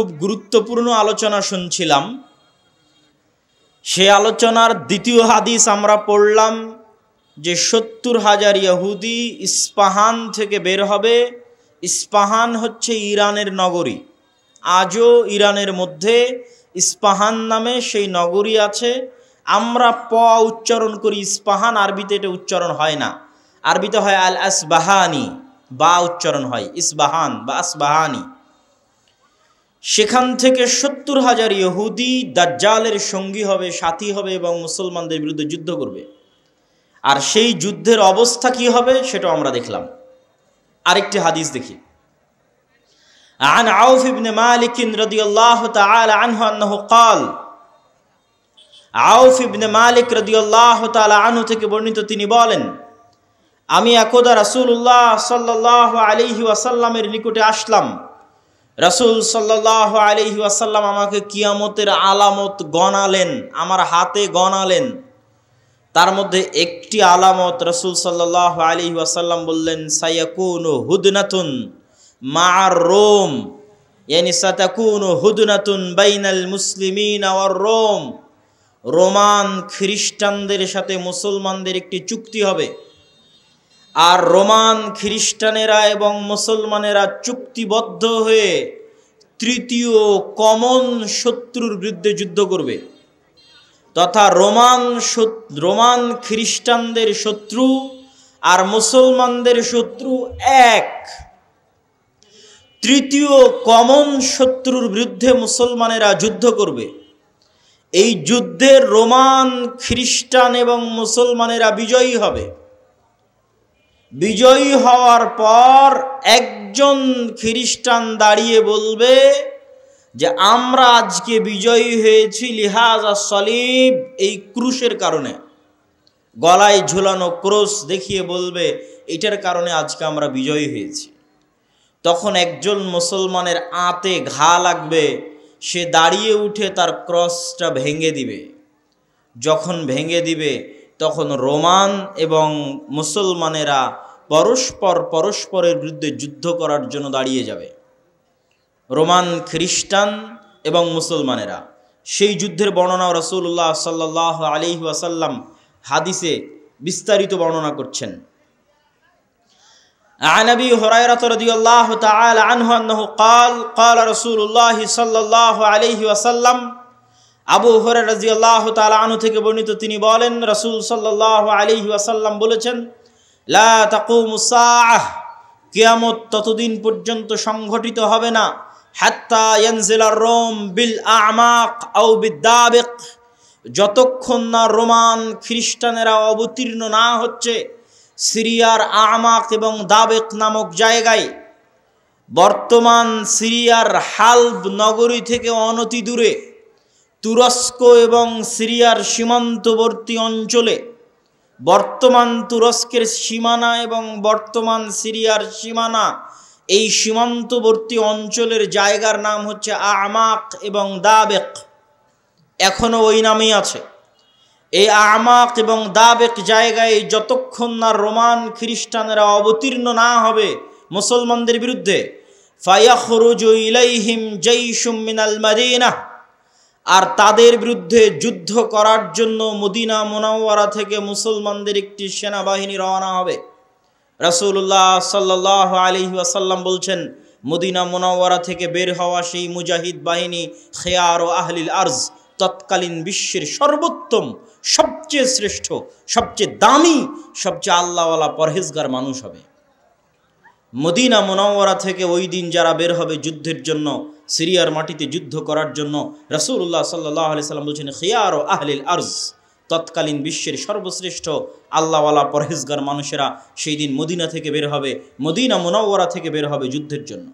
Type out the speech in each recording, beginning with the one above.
খুব গুরুত্বপূর্ণ আলোচনা শুনছিলাম। সে আলোচনার দ্বিতীয় হাদিস আমরা পড়লাম যে ৭০,০০০ ইহুদি ইস্পাহান থেকে বের হবে। ইস্পাহান হচ্ছে ইরানের নগরী। আজও ইরানের মধ্যে ইস্পাহান নামে সেই নগরী আছে। আমরা প উচ্চারণ করি ইস্পাহান, আরবিতে এটা উচ্চারণ হয় না। আরবিতে হয় আল আসবাহানি, বা উচ্চারণ হয় ইসবাহান বা আসবাহানি। সেখান থেকে ৭০,০০০ ইহুদি দাজ্জালের সঙ্গী হবে, সাথী হবে এবং মুসলমানদের বিরুদ্ধে যুদ্ধ করবে। আর সেই যুদ্ধের অবস্থা কি হবে সেটাও আমরা দেখলাম। আরেকটি হাদিস দেখি। عن عوف بن مالك رضي الله تعالى عنه أنه قال আউফ ইবনে মালিক রাদিয়াল্লাহু তাআলা আনহু থেকে বর্ণিত, তিনি বলেন, আমি একদা রাসূলুল্লাহ সাল্লাল্লাহু আলাইহি ওয়াসাল্লামের নিকটে আসলাম। রাসূল সাল্লাল্লাহু আলাইহি ওয়াসাল্লাম আমাকে কিয়ামতের আলামত গণালেন, আমার হাতে গণালেন। তার মধ্যে একটি আলামত রাসূল সাল্লাল্লাহু আলাইহি ওয়াসাল্লাম বললেন, সায়াকুনু হুদনাতুন মা'আর রোম, ইয়ানি সাতাকুনু হুদনাতুন বাইনাল মুসলিমিনা ওয়ার রোম। রোমান খ্রিস্টানদের সাথে মুসলমানদের একটি চুক্তি হবে, আর রোমান খ্রিস্টানেরা এবং মুসলমানেরা চুক্তিবদ্ধ হয়ে তৃতীয় কমন শত্রুর বিরুদ্ধে যুদ্ধ করবে। তথা রোমান খ্রিস্টানদের শত্রু আর মুসলমানদের শত্রু এক। তৃতীয় কমন শত্রুর বিরুদ্ধে মুসলমানেরা যুদ্ধ করবে। এই যুদ্ধে রোমান খ্রিস্টান এবং মুসলমানেরা বিজয়ী হবে। বিজয়ী হওয়ার পর একজন খ্রিস্টান দাঁড়িয়ে বলবে যে আমরা আজকে বিজয়ী হয়েছি লিহাজা সলিব, এই ক্রুশের কারণে। গলায় ঝুলানো ক্রুশ দেখিয়ে বলবে এটার কারণে আজকে আমরা বিজয়ী হয়েছি। তখন একজন মুসলমানের আঁতে ঘা লাগবে, সে দাঁড়িয়ে উঠে তার ক্রসটা ভেঙে দিবে। যখন ভেঙে দিবে তখন রোমান এবং মুসলমানেরা পরস্পরের বিরুদ্ধে যুদ্ধ করার জন্য দাঁড়িয়ে যাবে। রোমান খ্রিস্টান এবং মুসলমানেরা। সেই যুদ্ধের বর্ণনা রাসূলুল্লাহ সাল্লাল্লাহু আলাইহি ওয়াসাল্লাম হাদিসে বিস্তারিত বর্ণনা করছেন। عن أبي هريرة رضي الله تعالى عنه أنه قال قال رسول الله صلى الله عليه وسلم আবু হুরায়রা রাদিয়াল্লাহু তাআলা আনহু থেকে বর্ণিত, তিনি বলেন রাসূল সাল্লাল্লাহু আলাইহি ওয়াসাল্লাম বলেছেন, লা তাকুমুস সাআহ, কিয়ামত ততদিন পর্যন্ত সংঘটিত হবে না, হাত্তা ইয়ানজিলার রোম বিল আ'মাক আও বিদাবিক, যতক্ষণ না রোমান খ্রিস্টানেরা অবতীর্ণ না হচ্ছে সিরিয়ার আমাক এবং দাবেক নামক জায়গায়। বর্তমান সিরিয়ার হালব নগরী থেকে অনতি দূরে তুরস্ক এবং সিরিয়ার সীমান্তবর্তী অঞ্চলে, বর্তমান তুরস্কের সীমানা এবং বর্তমান সিরিয়ার সীমানা, এই সীমান্তবর্তী অঞ্চলের জায়গার নাম হচ্ছে আমাক এবং দাবেক। এখনও ওই নামেই আছে। এই আমাক এবং দাবেক জায়গায় যতক্ষণ না রোমান খ্রিস্টানেরা অবতীর্ণ না হবে মুসলমানদের বিরুদ্ধে, ফায়াখরুজু ইলাইহিম জাইশুম মিনাল মাদিনাহ, আর তাদের বিরুদ্ধে যুদ্ধ করার জন্য মদিনা মুনাওয়ারা থেকে মুসলমানদের একটি সেনাবাহিনী রওনা হবে। রাসূলুল্লাহ সাল্লাল্লাহু আলাইহি ওয়াসাল্লাম বলছেন, মদিনা মুনাওয়ারা থেকে বের হওয়া সেই মুজাহিদ বাহিনী খিয়ারু আহলিল আরজ, তৎকালীন বিশ্বের সর্বোত্তম, সবচেয়ে শ্রেষ্ঠ, সবচেয়ে দামি, সবচেয়ে আল্লাহওয়ালা পরহেজগার মানুষ হবে। মদিনা মুনাওয়ারা থেকে ওই দিন যারা বের হবে যুদ্ধের জন্য, সিরিয়ার মাটিতে যুদ্ধ করার জন্য, রাসূলুল্লাহ সাল্লাল্লাহু আলাইহি সাল্লাম বলছেন খিয়ারু আহলিল আরজ, তৎকালীন বিশ্বের সর্বশ্রেষ্ঠ আল্লাহওয়ালা পরহেজগার মানুষেরা সেই দিন মদিনা থেকে বের হবে, মদিনা মুনাওয়ারা থেকে বের হবে যুদ্ধের জন্য।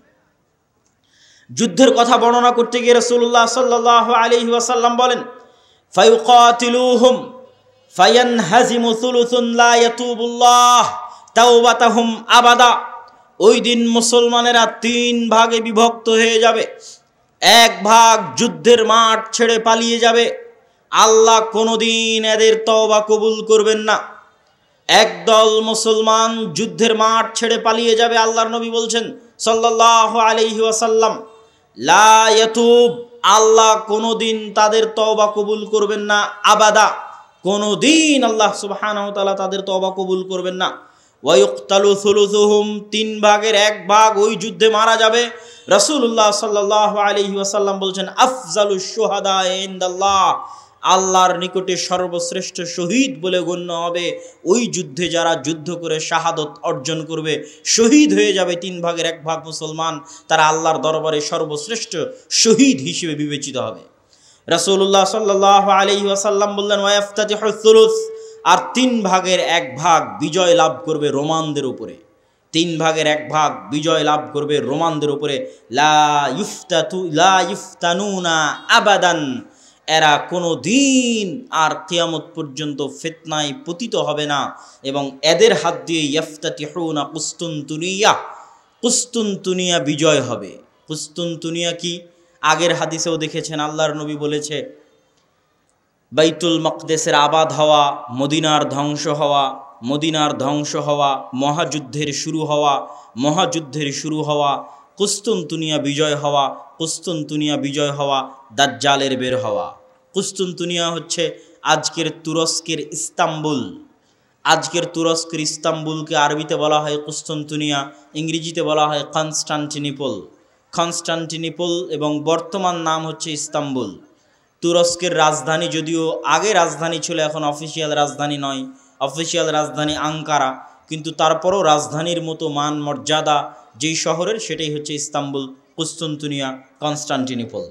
যুদ্ধের কথা বর্ণনা করতে গিয়ে রাসূলুল্লাহ সাল্লাল্লাহু আলাইহি ওয়াসাল্লাম বলেন, ফায়ুকাতিলুহুম ফায়ানহাজিমু সুলুসুন লা ইয়াতুবুল্লাহ তাওবাতাহুম আবাদা, ওই দিন মুসলমানেরা 3 ভাগে বিভক্ত হয়ে যাবে। এক ভাগ যুদ্ধের মাঠ ছেড়ে পালিয়ে যাবে, আল্লাহ কোনোদিন এদের তওবা কবুল করবেন না। একদল মুসলমান যুদ্ধের মাঠ ছেড়ে পালিয়ে যাবে। আল্লাহর নবী বলছেন সাল্লাল্লাহু আলাইহি ওয়াসাল্লাম, লা ইয়াতুব, আল্লাহ কোনোদিন তাদের তওবা কবুল করবেন না, আবাদা, কোনোদিন আল্লাহ সুবহানাহু ওয়া তাআলা তাদের তওবা কবুল করবেন না। ওয়া ইউকতালু সুলুসুহুম, 3 ভাগের 1 ভাগ ওই যুদ্ধে মারা যাবে। রাসূলুল্লাহ সাল্লাল্লাহু আলাইহি ওয়াসাল্লাম বলছেন, আফজালুশ শুহাদা ইনদাল্লাহ, আল্লাহর নিকটে সর্বশ্রেষ্ঠ শহীদ বলে গণ্য হবে ওই যুদ্ধে যারা যুদ্ধ করে শাহাদত অর্জন করবে, শহীদ হয়ে যাবে 3 ভাগের 1 ভাগ মুসলমান, তারা আল্লাহর দরবারে সর্বশ্রেষ্ঠ শহীদ হিসেবে বিবেচিত হবে। রাসূলুল্লাহ সাল্লাল্লাহু আলাইহি ওয়াসাল্লাম বললেন, ওয়াইফতাতিহুস সুলুস, আর 3 ভাগের 1 ভাগ বিজয় লাভ করবে রোমানদের উপরে, 3 ভাগের 1 ভাগ বিজয় লাভ করবে রোমানদের উপরে। লা ইফতানুনা আবাদান, এরা কোনো দিন আর কিয়ামত পর্যন্ত ফিতনায় পতিত হবে না, এবং এদের হাত দিয়ে ইফতাতিহুনা কুস্তুনতুনিয়া, কুস্তুনতুনিয়া বিজয় হবে। কুস্তুনতুনিয়া কি? আগের হাদিসেও দেখেছেন আল্লাহর নবী বলেছে, বাইতুল মাকদেসের আবাদ হওয়া, মদিনার ধ্বংস হওয়া, মদিনার ধ্বংস হওয়া, মহাযুদ্ধের শুরু হওয়া, মহাযুদ্ধের শুরু হওয়া, কুস্তুনতুনিয়া বিজয় হওয়া, কুস্তুনতুনিয়া বিজয় হওয়া, দাজ্জালের বের হওয়া। কুস্তুনতুনিয়া হচ্ছে আজকের তুরস্কের ইস্তাম্বুল। আজকের তুরস্কের ইস্তাম্বুলকে আরবিতে বলা হয় কুস্তুনতুনিয়া, ইংরেজিতে বলা হয় কনস্টান্টিনিপল। কনস্টান্টিনিপল এবং বর্তমান নাম হচ্ছে ইস্তাম্বুল। তুরস্কের রাজধানী, যদিও আগে রাজধানী ছিল, এখন অফিসিয়াল রাজধানী নয়, অফিসিয়াল রাজধানী আঙ্কারা, কিন্তু তারপরও রাজধানীর মতো মান মর্যাদা যেই শহরের, সেটাই হচ্ছে ইস্তাম্বুল, কুস্তুনতুনিয়া, কনস্টান্টিনিপল।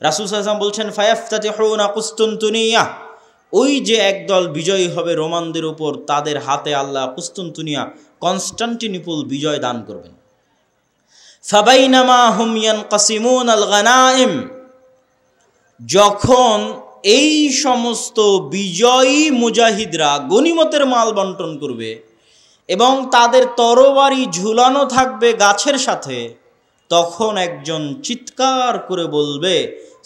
রাসূল সাল্লাল্লাহু আলাইহি ওয়াসাল্লাম বলছেন, ফায়াফতাতিহুনা কুস্তুনতুনিয়া, ওই যে একদল বিজয়ী হবে রোমানদের উপর, তাদের হাতে আল্লাহ কুস্তুনতুনিয়া, কনস্টান্টিনিপল বিজয় দান করবেন। ফাবাইনামা হুম ইয়ানকাসিমুনাল গানাইম, যখন এই সমস্ত বিজয়ী মুজাহিদরা গনিমতের মাল বন্টন করবে এবং তাদের তরবারি ঝুলানো থাকবে গাছের সাথে, তখন একজন চিৎকার করে বলবে,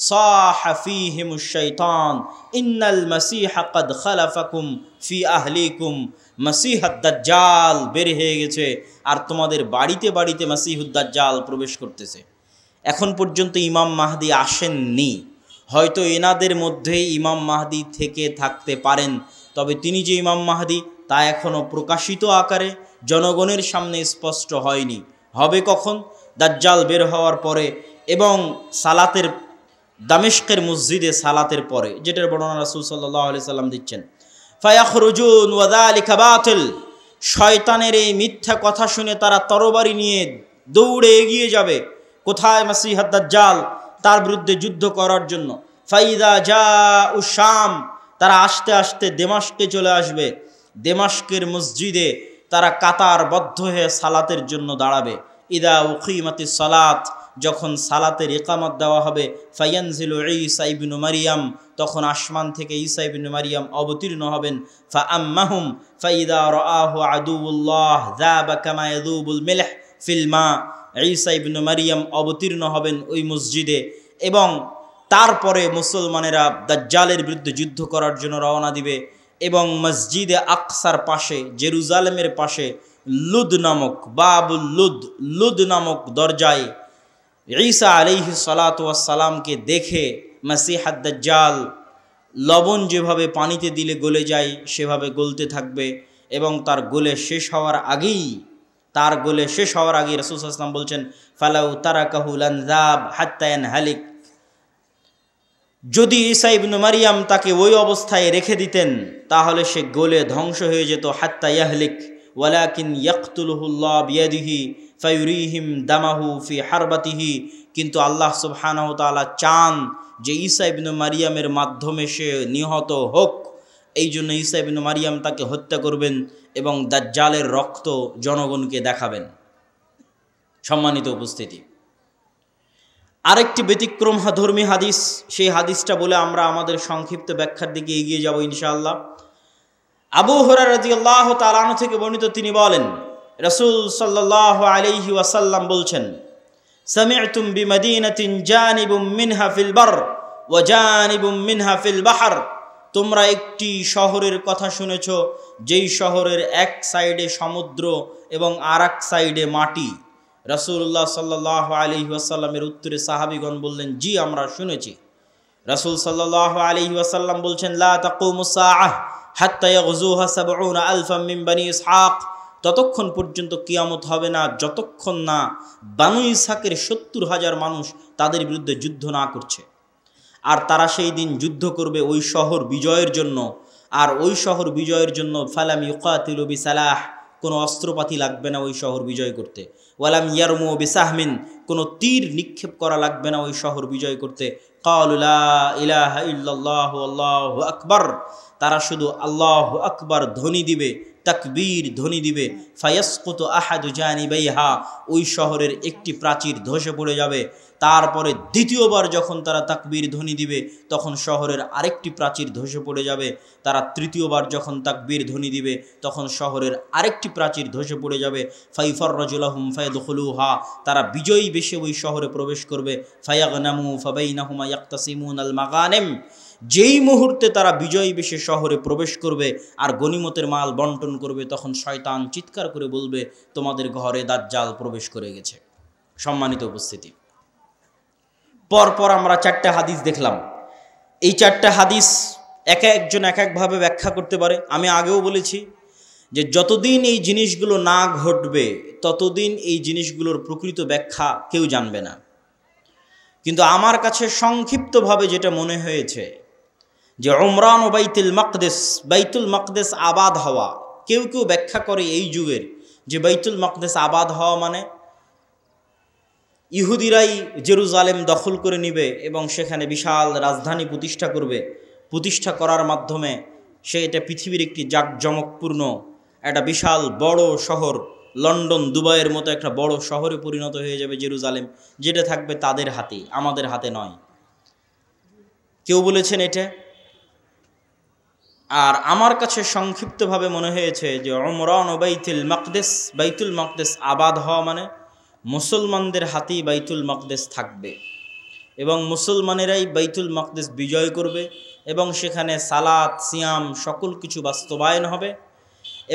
সাহা ফীহিমুশ শাইতান ইন্নাল মাসীহা ক্বাদ খালাফাকুম ফি আহলিকুম, মাসীহুদ দাজ্জাল বের হয়ে গেছে আর তোমাদের বাড়িতে বাড়িতে মাসীহুদ দাজ্জাল প্রবেশ করতেছে। এখন পর্যন্ত ইমাম মাহদী আসেননি, হয়তো এনাদের মধ্যেই ইমাম মাহদী থেকে থাকতে পারেন, তবে তিনি যে ইমাম মাহদী তা এখনও প্রকাশিত আকারে জনগণের সামনে স্পষ্ট হয়নি। হবে কখন? দাজ্জাল বের হওয়ার পরে এবং সালাতের, দামেস্কের মসজিদে সালাতের পরে, যেটার বর্ণনা রাসূল সাল্লাল্লাহু আলাইহি সাল্লাম দিচ্ছেন। ফায়াখরুজুন ওয়া যালিকা বাতিল, শয়তানের এই মিথ্যা কথা শুনে তারা তরবারি নিয়ে দৌড়ে এগিয়ে যাবে কোথায়? মাসীহুদ দাজ্জাল, তার বিরুদ্ধে যুদ্ধ করার জন্য। ফাইদা জাউ শাম, তারা আস্তে আস্তে দেমাশকে চলে আসবে। দেমাশকের মসজিদে তারা কাতারবদ্ধ হয়ে সালাতের জন্য দাঁড়াবে। ইদা উকিমাতিস সালাত, যখন সালাতের ইকামত দেওয়া হবে, ফায়ানজিলু ঈসা ইবনু মারিয়াম, তখন আসমান থেকে ঈসা ইবনু মারিয়াম অবতীর্ণ হবেন। ফা আম্মাহুম ফাইদা রাআহু আদুউল্লাহ যাবা কামা ইয়াযুবুল মিলহ ফিল মা, ঈসা ইবনু মারিয়াম অবতীর্ণ হবেন ওই মসজিদে, এবং তারপরে মুসলমানেরা দাজ্জালের বিরুদ্ধে যুদ্ধ করার জন্য রওনা দিবে। এবং মসজিদে আকসার পাশে, জেরুজালেমের পাশে লুদ নামক, বাবুল লুদ, লুদ নামক দরজায় ঈসা আলাইহিস সালাতু ওয়াস সালামকে দেখে মাসীহুদ দাজ্জাল লবণ যেভাবে পানিতে দিলে গলে যায় সেভাবে গলতে থাকবে, এবং তার গলে শেষ হওয়ার আগেই, তার গলে শেষ হওয়ার আগেই রাসূল সাল্লাল্লাহু আলাইহি ওয়াসাল্লাম বলছেন, ফালাউ তারাকাহু লানযাব হাত্তা ইয়ানহালিক, যদি ঈসা ইবনু মারিয়াম তাকে ওই অবস্থায় রেখে দিতেন তাহলে সে গলে ধ্বংস হয়ে যেত, হাত্তা ইয়াহলিক, ওয়ালাকিন ইয়াকতুলুহুল্লাহ বিয়াদিহি ফায়ুরিহিম দামাহু ফি হারবাতিহি, কিন্তু আল্লাহ সুবহানাহু ওয়া তাআলা চান যে ঈসা ইবনু মারিয়ামের মাধ্যমে সে নিহত হোক, এই জন্য ঈসা ইবনু মারিয়াম তাকে হত্যা করবেন এবং দাজ্জালের রক্ত জনগণকে দেখাবেন। সম্মানিত উপস্থিতি, আরেকটি ব্যতিক্রম ধর্মী হাদিস, সেই হাদিসটা বলে আমরা আমাদের সংক্ষিপ্ত ব্যাখ্যার দিকে এগিয়ে যাব ইনশাআল্লাহ। আবু হুরায়রা রাদিয়াল্লাহু তাআলা আনহু থেকে বর্ণিত, তিনি বলেন, রাসূল সাল্লাল্লাহু আলাইহি ওয়াসাল্লাম বলছেন, সামি'তুম বিমাদিনাতিন জানিবুম মিনহা ফিল বার ওয়া জানিবুম মিনহা ফিল বাহর, তোমরা একটি শহরের কথা শুনেছ যেই শহরের এক সাইডে সমুদ্র এবং আর এক সাইডে মাটি। রাসূলুল্লাহ সাল্লাল্লাহু আলাইহি ওয়াসাল্লামের উত্তরে সাহাবীগণ বললেন, জি আমরা শুনেছি। রাসূল সাল্লাল্লাহু আলাইহি ওয়াসাল্লাম বলছেন, লা তাকুমুস সাআহ হাত্তা ইয়াগজুহা ৭০ আলফাম মিন বনি ইসহাক, ততক্ষণ পর্যন্ত কিয়ামত হবে না যতক্ষণ না বানু ইসহাকের ৭০,০০০ মানুষ তাদের বিরুদ্ধে যুদ্ধ না করছে। আর তারা সেই দিন যুদ্ধ করবে ওই শহর বিজয়ের জন্য। আর ওই শহর বিজয়ের জন্য ফালাম ইউকাতিলু বিসালাহ, কোনো অস্ত্রপাতি লাগবে না ওই শহর বিজয় করতে। ওয়ালাম ইয়ারমু বিসাহমিন, কোনো তীর নিক্ষেপ করা লাগবে না ওই শহর বিজয় করতে। ক্বালু লা ইলাহা ইল্লাল্লাহু আল্লাহু আকবার, তারা শুধু আল্লাহু আকবার ধ্বনি দিবে, তাকবীর ধ্বনি দিবে। ফায়াসকুতু আহাদু জানিবাইহা, ওই শহরের একটি প্রাচীর ধসে পড়ে যাবে। তারপরে দ্বিতীয়বার যখন তারা তাকবীর ধ্বনি দিবে তখন শহরের আরেকটি প্রাচীর ধসে পড়ে যাবে। তারা তৃতীয়বার যখন তাকবীর ধ্বনি দিবে তখন শহরের আরেকটি প্রাচীর ধসে পড়ে যাবে। ফাইফাররাজুলাহুম ফায়াদখুলুহা, তারা বিজয়ী বেশে ওই শহরে প্রবেশ করবে। ফায়াগনামু ফাবাইনাহুমা ইয়াকতাসিমুনাল মাগানিম, যেই মুহূর্তে তারা বিজয়ী বেশে শহরে প্রবেশ করবে আর গনিমতের মাল বন্টন করবে, তখন শয়তান চিৎকার করে বলবে, তোমাদের ঘরে দাজ্জাল প্রবেশ করে গেছে। সম্মানিত উপস্থিতি, পরপর আমরা 4টা হাদিস দেখলাম। এই 4টা হাদিস এক একজন এক একভাবে ব্যাখ্যা করতে পারে। আমি আগেও বলেছি যে যতদিন এই জিনিসগুলো না ঘটবে ততদিন এই জিনিসগুলোর প্রকৃত ব্যাখ্যা কেউ জানবে না। কিন্তু আমার কাছে সংক্ষিপ্তভাবে যেটা মনে হয়েছে যে উমরান ও বাইতুল মাকদেস আবাদ হওয়া, কেউ কেউ ব্যাখ্যা করে এই যুগের যে বাইতুল মাকদেস আবাদ হওয়া মানে ইহুদিরাই জেরুজালেম দখল করে নিবে এবং সেখানে বিশাল রাজধানী প্রতিষ্ঠা করবে। প্রতিষ্ঠা করার মাধ্যমে সে এটা পৃথিবীর একটি জাঁকজমকপূর্ণ একটা বিশাল বড় শহর, লন্ডন দুবাইয়ের মতো একটা বড় শহরে পরিণত হয়ে যাবে জেরুজালেম, যেটা থাকবে তাদের হাতে, আমাদের হাতে নয়। কেউ বলেছেন এটা। আর আমার কাছে সংক্ষিপ্তভাবে মনে হয়েছে যে উমরান ও বাইতুল মাকদেস আবাদ হওয়া মানে মুসলমানদের হাতেই বাইতুল মাকদেস থাকবে এবং মুসলমানেরাই বাইতুল মাকদেস বিজয় করবে এবং সেখানে সালাত সিয়াম সকল কিছু বাস্তবায়ন হবে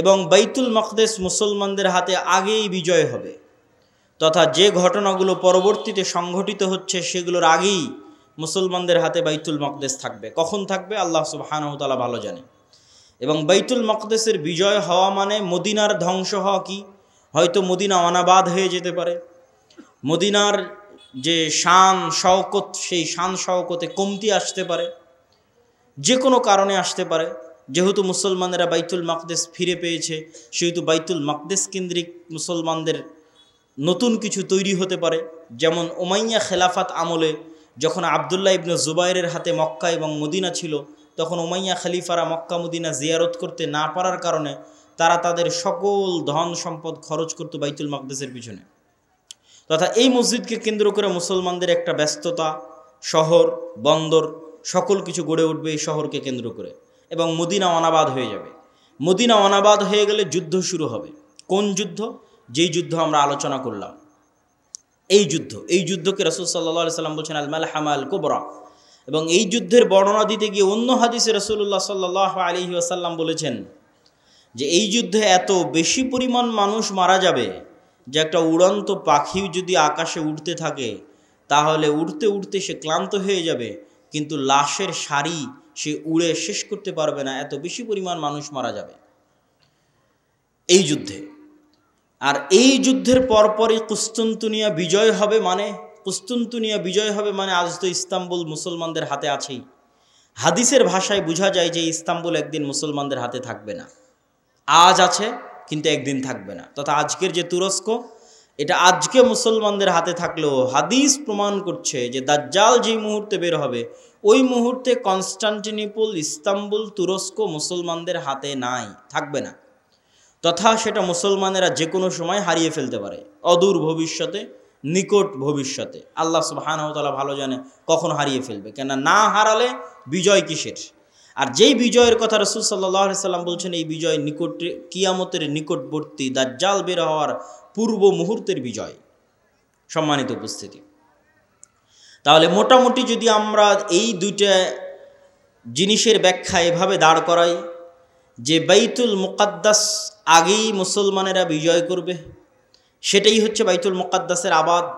এবং বাইতুল মাকদেস মুসলমানদের হাতে আগেই বিজয় হবে, তথা যে ঘটনাগুলো পরবর্তীতে সংঘটিত হচ্ছে সেগুলোর আগেই মুসলমানদের হাতে বাইতুল মাকদেস থাকবে। কখন থাকবে আল্লাহ সুবহানাহু ওয়া তাআলা ভালো জানে। এবং বাইতুল মাকদেসের বিজয় হওয়া মানে মদিনার ধ্বংস হওয়া কি? হয়তো মদিনা অনাবাদ হয়ে যেতে পারে, মদিনার যে শান শওকত সেই শান শওকতে কমতি আসতে পারে, যে কোনো কারণে আসতে পারে। যেহেতু মুসলমানেরা বাইতুল মাকদেস ফিরে পেয়েছে সেহেতু বাইতুল মাকদেস কেন্দ্রিক মুসলমানদের নতুন কিছু তৈরি হতে পারে। যেমন উমাইয়া খেলাফাত আমলে যখন আবদুল্লাহ ইবনে জুবাইরের হাতে মক্কা এবং মদিনা ছিল, তখন উমাইয়া খলিফারা মক্কা মদিনা জিয়ারত করতে না পারার কারণে তারা তাদের সকল ধন সম্পদ খরচ করত বাইতুল মাকদেসের পিছনে। তথা এই মসজিদকে কেন্দ্র করে মুসলমানদের একটা ব্যস্ততা, শহর বন্দর সকল কিছু গড়ে উঠবে এই শহরকে কেন্দ্র করে এবং মদিনা অনাবাদ হয়ে যাবে। মদিনা অনাবাদ হয়ে গেলে যুদ্ধ শুরু হবে। কোন যুদ্ধ? যেই যুদ্ধ আমরা আলোচনা করলাম, এই যুদ্ধকে রাসূল সাল্লাল্লাহু আলাইহি সাল্লাম বলছেন আল মালহামা আল কুবরা। এবং এই যুদ্ধের বর্ণনা দিতে গিয়ে অন্য হাদিসে রাসূলুল্লাহ সাল্লাল্লাহু আলাইহি ওয়াসাল্লাম বলেছেন যে এই যুদ্ধে এত বেশি পরিমাণ মানুষ মারা যাবে যে একটা উড়ন্ত পাখি যদি আকাশে উড়তে থাকে তাহলে উড়তে উড়তে সে ক্লান্ত হয়ে যাবে, কিন্তু লাশের সারি সে উড়ে শেষ করতে পারবে না, এত বেশি পরিমাণ মানুষ মারা যাবে এই যুদ্ধে। আর এই যুদ্ধের পরপরই কুস্তুনতুনিয়া বিজয় হবে। মানে আজ তো ইস্তাম্বুল মুসলমানদের হাতে আছেই। হাদিসের ভাষায় বোঝা যায় যে ইস্তাম্বুল একদিন মুসলমানদের হাতে থাকবে না। আজ আছে কিন্তু একদিন থাকবে না। তথা আজকের যে তুরস্ক, এটা আজকে মুসলমানদের হাতে থাকলেও হাদিস প্রমাণ করছে যে দাজ্জাল যেই মুহূর্তে বের হবে ওই মুহূর্তে কনস্টান্টিনোপল, ইস্তাম্বুল, তুরস্ক মুসলমানদের হাতে নাই, থাকবে না। তথা সেটা মুসলমানেরা যে কোনো সময় হারিয়ে ফেলতে পারে, অদূর ভবিষ্যতে, নিকট ভবিষ্যতে। আল্লাহ সুবহানাহু ওয়া তাআলা ভালো জানে কখন হারিয়ে ফেলবে, কেন না হারালে বিজয় কিসের? আর যেই বিজয়ের কথা রাসূল সাল্লাল্লাহু আলাইহি সাল্লাম বলছেন এই বিজয় নিকটে, কিয়ামতের নিকটবর্তী, দাজ্জাল বের হওয়ার পূর্ব মুহূর্তের বিজয়। সম্মানিত উপস্থিতি, তাহলে মোটামুটি যদি আমরা এই দুইটা জিনিসের ব্যাখ্যা এভাবে দাঁড় করাই যে বাইতুল মুকাদ্দাস আগেই মুসলমানেরা বিজয় করবে সেটাই হচ্ছে বাইতুল মুকাদ্দাসের আবাদ।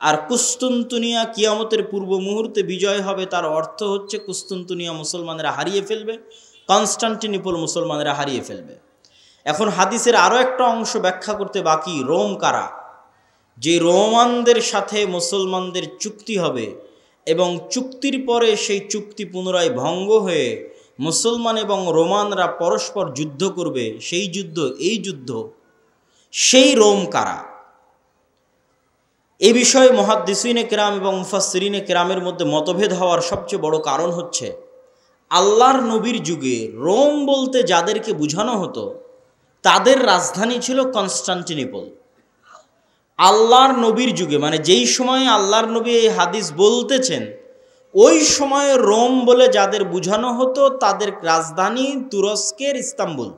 আর কুস্তুনতুনিয়া কিয়ামতের পূর্ব মুহূর্তে বিজয় হবে, তার অর্থ হচ্ছে কুস্তুনতুনিয়া মুসলমানেরা হারিয়ে ফেলবে, কনস্টান্টিনোপল মুসলমানেরা হারিয়ে ফেলবে। এখন হাদিসের আরও একটা অংশ ব্যাখ্যা করতে বাকি, রোম কারা? যে রোমানদের সাথে মুসলমানদের চুক্তি হবে এবং চুক্তির পরে সেই চুক্তি পুনরায় ভঙ্গ হয়ে মুসলমান এবং রোমানরা পরস্পর যুদ্ধ করবে, সেই যুদ্ধ, এই যুদ্ধ, সেই রোম কারা? এ বিষয়ে মুহাদ্দিসিনে কেরাম এবং মুফাসসিরিনে কেরামের মধ্যে মতভেদ হওয়ার সবচেয়ে বড় কারণ হচ্ছে আল্লাহর নবীর যুগে রোম বলতে যাদেরকে বোঝানো হতো তাদের রাজধানী ছিল কনস্টান্টিনোপল। আল্লাহর নবীর যুগে, মানে যেই সময়ে আল্লাহর নবী এই হাদিস বলতেছেন, ওই সময়ে রোম বলে যাদের বোঝানো হতো তাদের রাজধানী তুরস্কের ইস্তাম্বুল,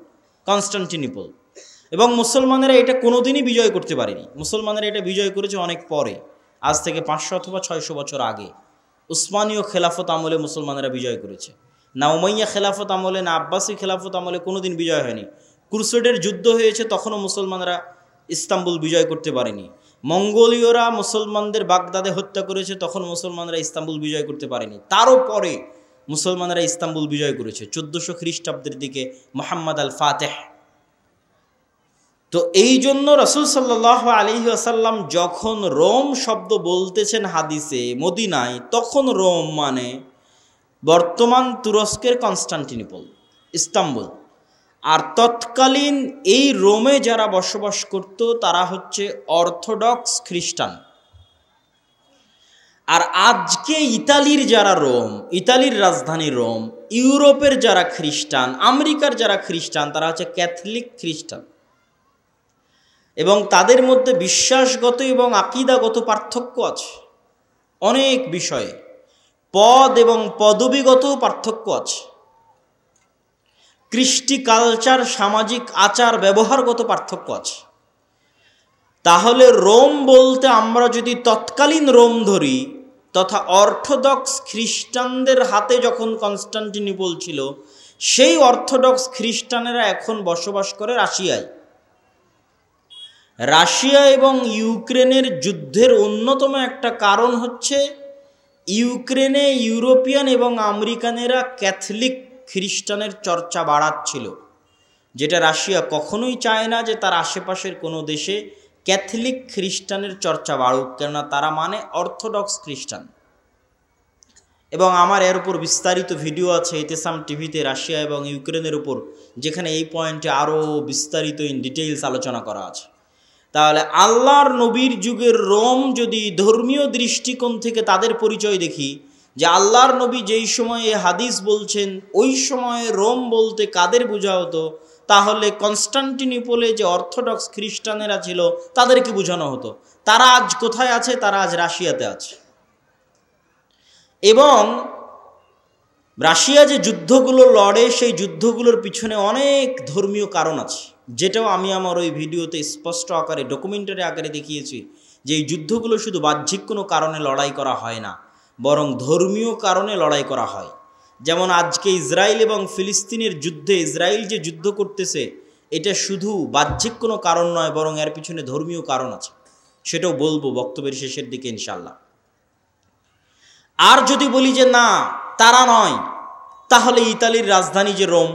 কনস্টান্টিনোপল। এবং মুসলমানেরা এটা কোনোদিনই বিজয় করতে পারেনি। মুসলমানেরা এটা বিজয় করেছে অনেক পরে, আজ থেকে 500 অথবা 600 বছর আগে। উসমানীয় খেলাফত আমলে মুসলমানেরা বিজয় করেছে, না উমাইয়া খেলাফত আমলে, না আব্বাসী খেলাফত আমলে কোনোদিন বিজয় হয়নি। ক্রুসেডের যুদ্ধ হয়েছে, তখনও মুসলমানরা ইস্তাম্বুল বিজয় করতে পারেনি। মঙ্গোলীয়রা মুসলমানদের বাগদাদে হত্যা করেছে, তখন মুসলমানরা ইস্তাম্বুল বিজয় করতে পারেনি। তারও পরে মুসলমানরা ইস্তাম্বুল বিজয় করেছে 1400 খ্রিস্টাব্দের দিকে, মুহাম্মদ আল ফাতেহ। তো এই জন্য রাসূল সাল্লাল্লাহু আলাইহি ওয়াসাল্লাম যখন রোম শব্দ বলতেছেন হাদিসে মদিনায়, তখন রোম মানে বর্তমান তুরস্কের কনস্টান্টিনোপল, ইস্তাম্বুল। আর তৎকালীন এই রোমে যারা বসবাস করত তারা হচ্ছে অর্থোডক্স খ্রিস্টান। আর আজকে ইতালির যারা রোম, ইতালির রাজধানী রোম, ইউরোপের যারা খ্রিস্টান, আমেরিকার যারা খ্রিস্টান, তারা হচ্ছে ক্যাথলিক খ্রিস্টান। এবং তাদের মধ্যে বিশ্বাসগত এবং আকীদাগত পার্থক্য আছে অনেক বিষয়ে, পদ এবং পদবিগত পার্থক্য আছে, কৃষ্টি কালচার, সামাজিক আচার ব্যবহারগত পার্থক্য আছে। তাহলে রোম বলতে আমরা যদি তৎকালীন রোম ধরি, তথা অর্থোডক্স খ্রিস্টানদের হাতে যখন কনস্টান্টিনোপল ছিল, সেই অর্থোডক্স খ্রিস্টানেরা এখন বসবাস করে রাশিয়ায়। রাশিয়া এবং ইউক্রেনের যুদ্ধের অন্যতম একটা কারণ হচ্ছে ইউক্রেনে ইউরোপিয়ান এবং আমেরিকানেরা ক্যাথলিক খ্রিস্টানের চর্চা বাড়াচ্ছিল, যেটা রাশিয়া কখনোই চায় না যে তার আশেপাশের কোনো দেশে ক্যাথলিক খ্রিস্টানের চর্চা বাড়ুক, কেননা তারা মানে অর্থোডক্স খ্রিস্টান। এবং আমার এর উপর বিস্তারিত ভিডিও আছে ইতেসাম টিভিতে রাশিয়া এবং ইউক্রেনের উপর, যেখানে এই পয়েন্টে আরও বিস্তারিত ইন ডিটেইলস আলোচনা করা আছে। তাহলে আল্লাহর নবীর যুগের রোম যদি ধর্মীয় দৃষ্টিকোণ থেকে তাদের পরিচয় দেখি, যে আল্লাহর নবী যেই সময়ে হাদিস বলছেন ওই সময়ে রোম বলতে কাদের বোঝা হতো, তাহলে কনস্টান্টিনোপলে যে অর্থোডক্স খ্রিস্টানেরা ছিল তাদেরকে বোঝানো হতো। তারা আজ কোথায় আছে? তারা আজ রাশিয়াতে আছে। এবং রাশিয়া যে যুদ্ধগুলো লড়ে, সেই যুদ্ধগুলোর পিছনে অনেক ধর্মীয় কারণ আছে, যেটাও আমি আমার ওই ভিডিওতে স্পষ্ট আকারে ডকুমেন্টারি আকারে দেখিয়েছি, যে এই যুদ্ধগুলো শুধু বাহ্যিক কোনো কারণে লড়াই করা হয় না, বরং ধর্মীয় কারণে লড়াই করা হয়। যেমন আজকে ইসরায়েল এবং ফিলিস্তিনের যুদ্ধে ইসরায়েল যে যুদ্ধ করতেছে, এটা শুধু বাহ্যিক কোনো কারণ নয়, বরং এর পিছনে ধর্মীয় কারণ আছে, সেটাও বলবো বক্তব্যের শেষের দিকে ইনশাল্লাহ। আর যদি বলি যে না তারা নয়, তাহলে ইতালির রাজধানী যে রোম,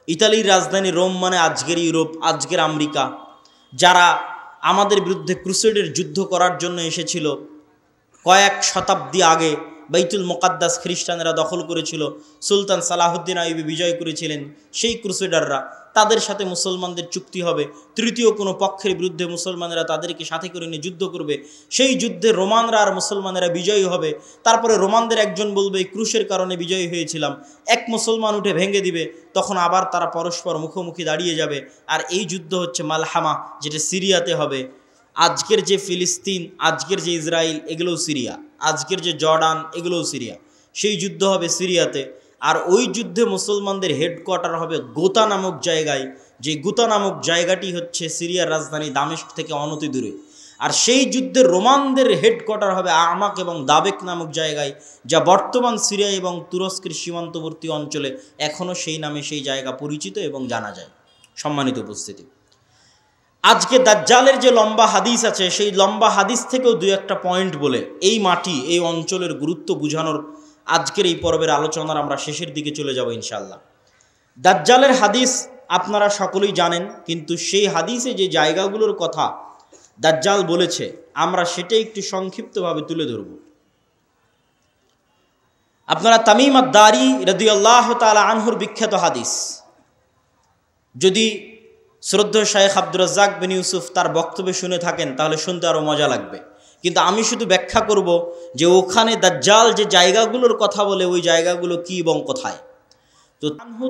ইতালির রাজধানী রোম মানে আজকের ইউরোপ, আজকের আমেরিকা, যারা আমাদের বিরুদ্ধে ক্রুসেডের যুদ্ধ করার জন্য এসেছিল কয়েক শতাব্দী আগে, বাইতুল মুকাদ্দাস খ্রিস্টানেরা দখল করেছিল, সুলতান সালাহুদ্দিন আইয়ুবী বিজয় করেছিলেন, সেই ক্রুসেডাররা, তাদের সাথে মুসলমানদের চুক্তি হবে, তৃতীয় কোনো পক্ষের বিরুদ্ধে মুসলমানেরা তাদেরকে সাথে করে নিয়ে যুদ্ধ করবে, সেই যুদ্ধে রোমানরা আর মুসলমানেরা বিজয়ী হবে। তারপরে রোমানদের একজন বলবে এই ক্রুশের কারণে বিজয়ী হয়েছিলাম, এক মুসলমান উঠে ভেঙে দিবে, তখন আবার তারা পরস্পর মুখোমুখি দাঁড়িয়ে যাবে। আর এই যুদ্ধ হচ্ছে মালহামা, যেটা সিরিয়াতে হবে। আজকের যে ফিলিস্তিন, আজকের যে ইসরায়েল, এগুলোও সিরিয়া, আজকের যে জর্ডান, এগুলোও সিরিয়া, সেই যুদ্ধ হবে সিরিয়াতে। আর ওই যুদ্ধে মুসলমানদের হেডকোয়ার্টার হবে গোতা নামক জায়গায়, যে গোতা নামক জায়গাটি হচ্ছে সিরিয়ার রাজধানী দামেস্ক থেকে অনতি দূরে। আর সেই যুদ্ধে রোমানদের হেডকোয়ার্টার হবে আমাক এবং দাবেক নামক জায়গায়, যা বর্তমান সিরিয়া এবং তুরস্কের সীমান্তবর্তী অঞ্চলে এখনও সেই নামে সেই জায়গা পরিচিত এবং জানা যায়। সম্মানিত উপস্থিতি, আজকে দাজ্জালের যে লম্বা হাদিস আছে সেই লম্বা হাদিস থেকেও দুই একটা পয়েন্ট বলে এই মাটি এই অঞ্চলের গুরুত্ব বোঝানোর আজকের এই পর্বের আলোচনার আমরা শেষের দিকে চলে যাব ইনশাআল্লাহ। দাজ্জালের হাদিস আপনারা সকলেই জানেন, কিন্তু সেই হাদিসে যে জায়গাগুলোর কথা দাজ্জাল বলেছে আমরা সেটাই একটু সংক্ষিপ্তভাবে তুলে ধরব। আপনারা তামিম আদ-দারি রাদিয়াল্লাহু তাআলা আনহুর বিখ্যাত হাদিস, যদি শ্রদ্ধেয় শায়েখ আব্দুর রাজ্জাক বিন ইউসুফ তার বক্তব্য শুনে থাকেন তাহলে শুনতে আরও মজা লাগবে, কিন্তু আমি শুধু ব্যাখ্যা করব যে ওখানে দাজ্জাল যে জায়গাগুলোর কথা বলে ওই জায়গাগুলো কি এবং কোথায়। তো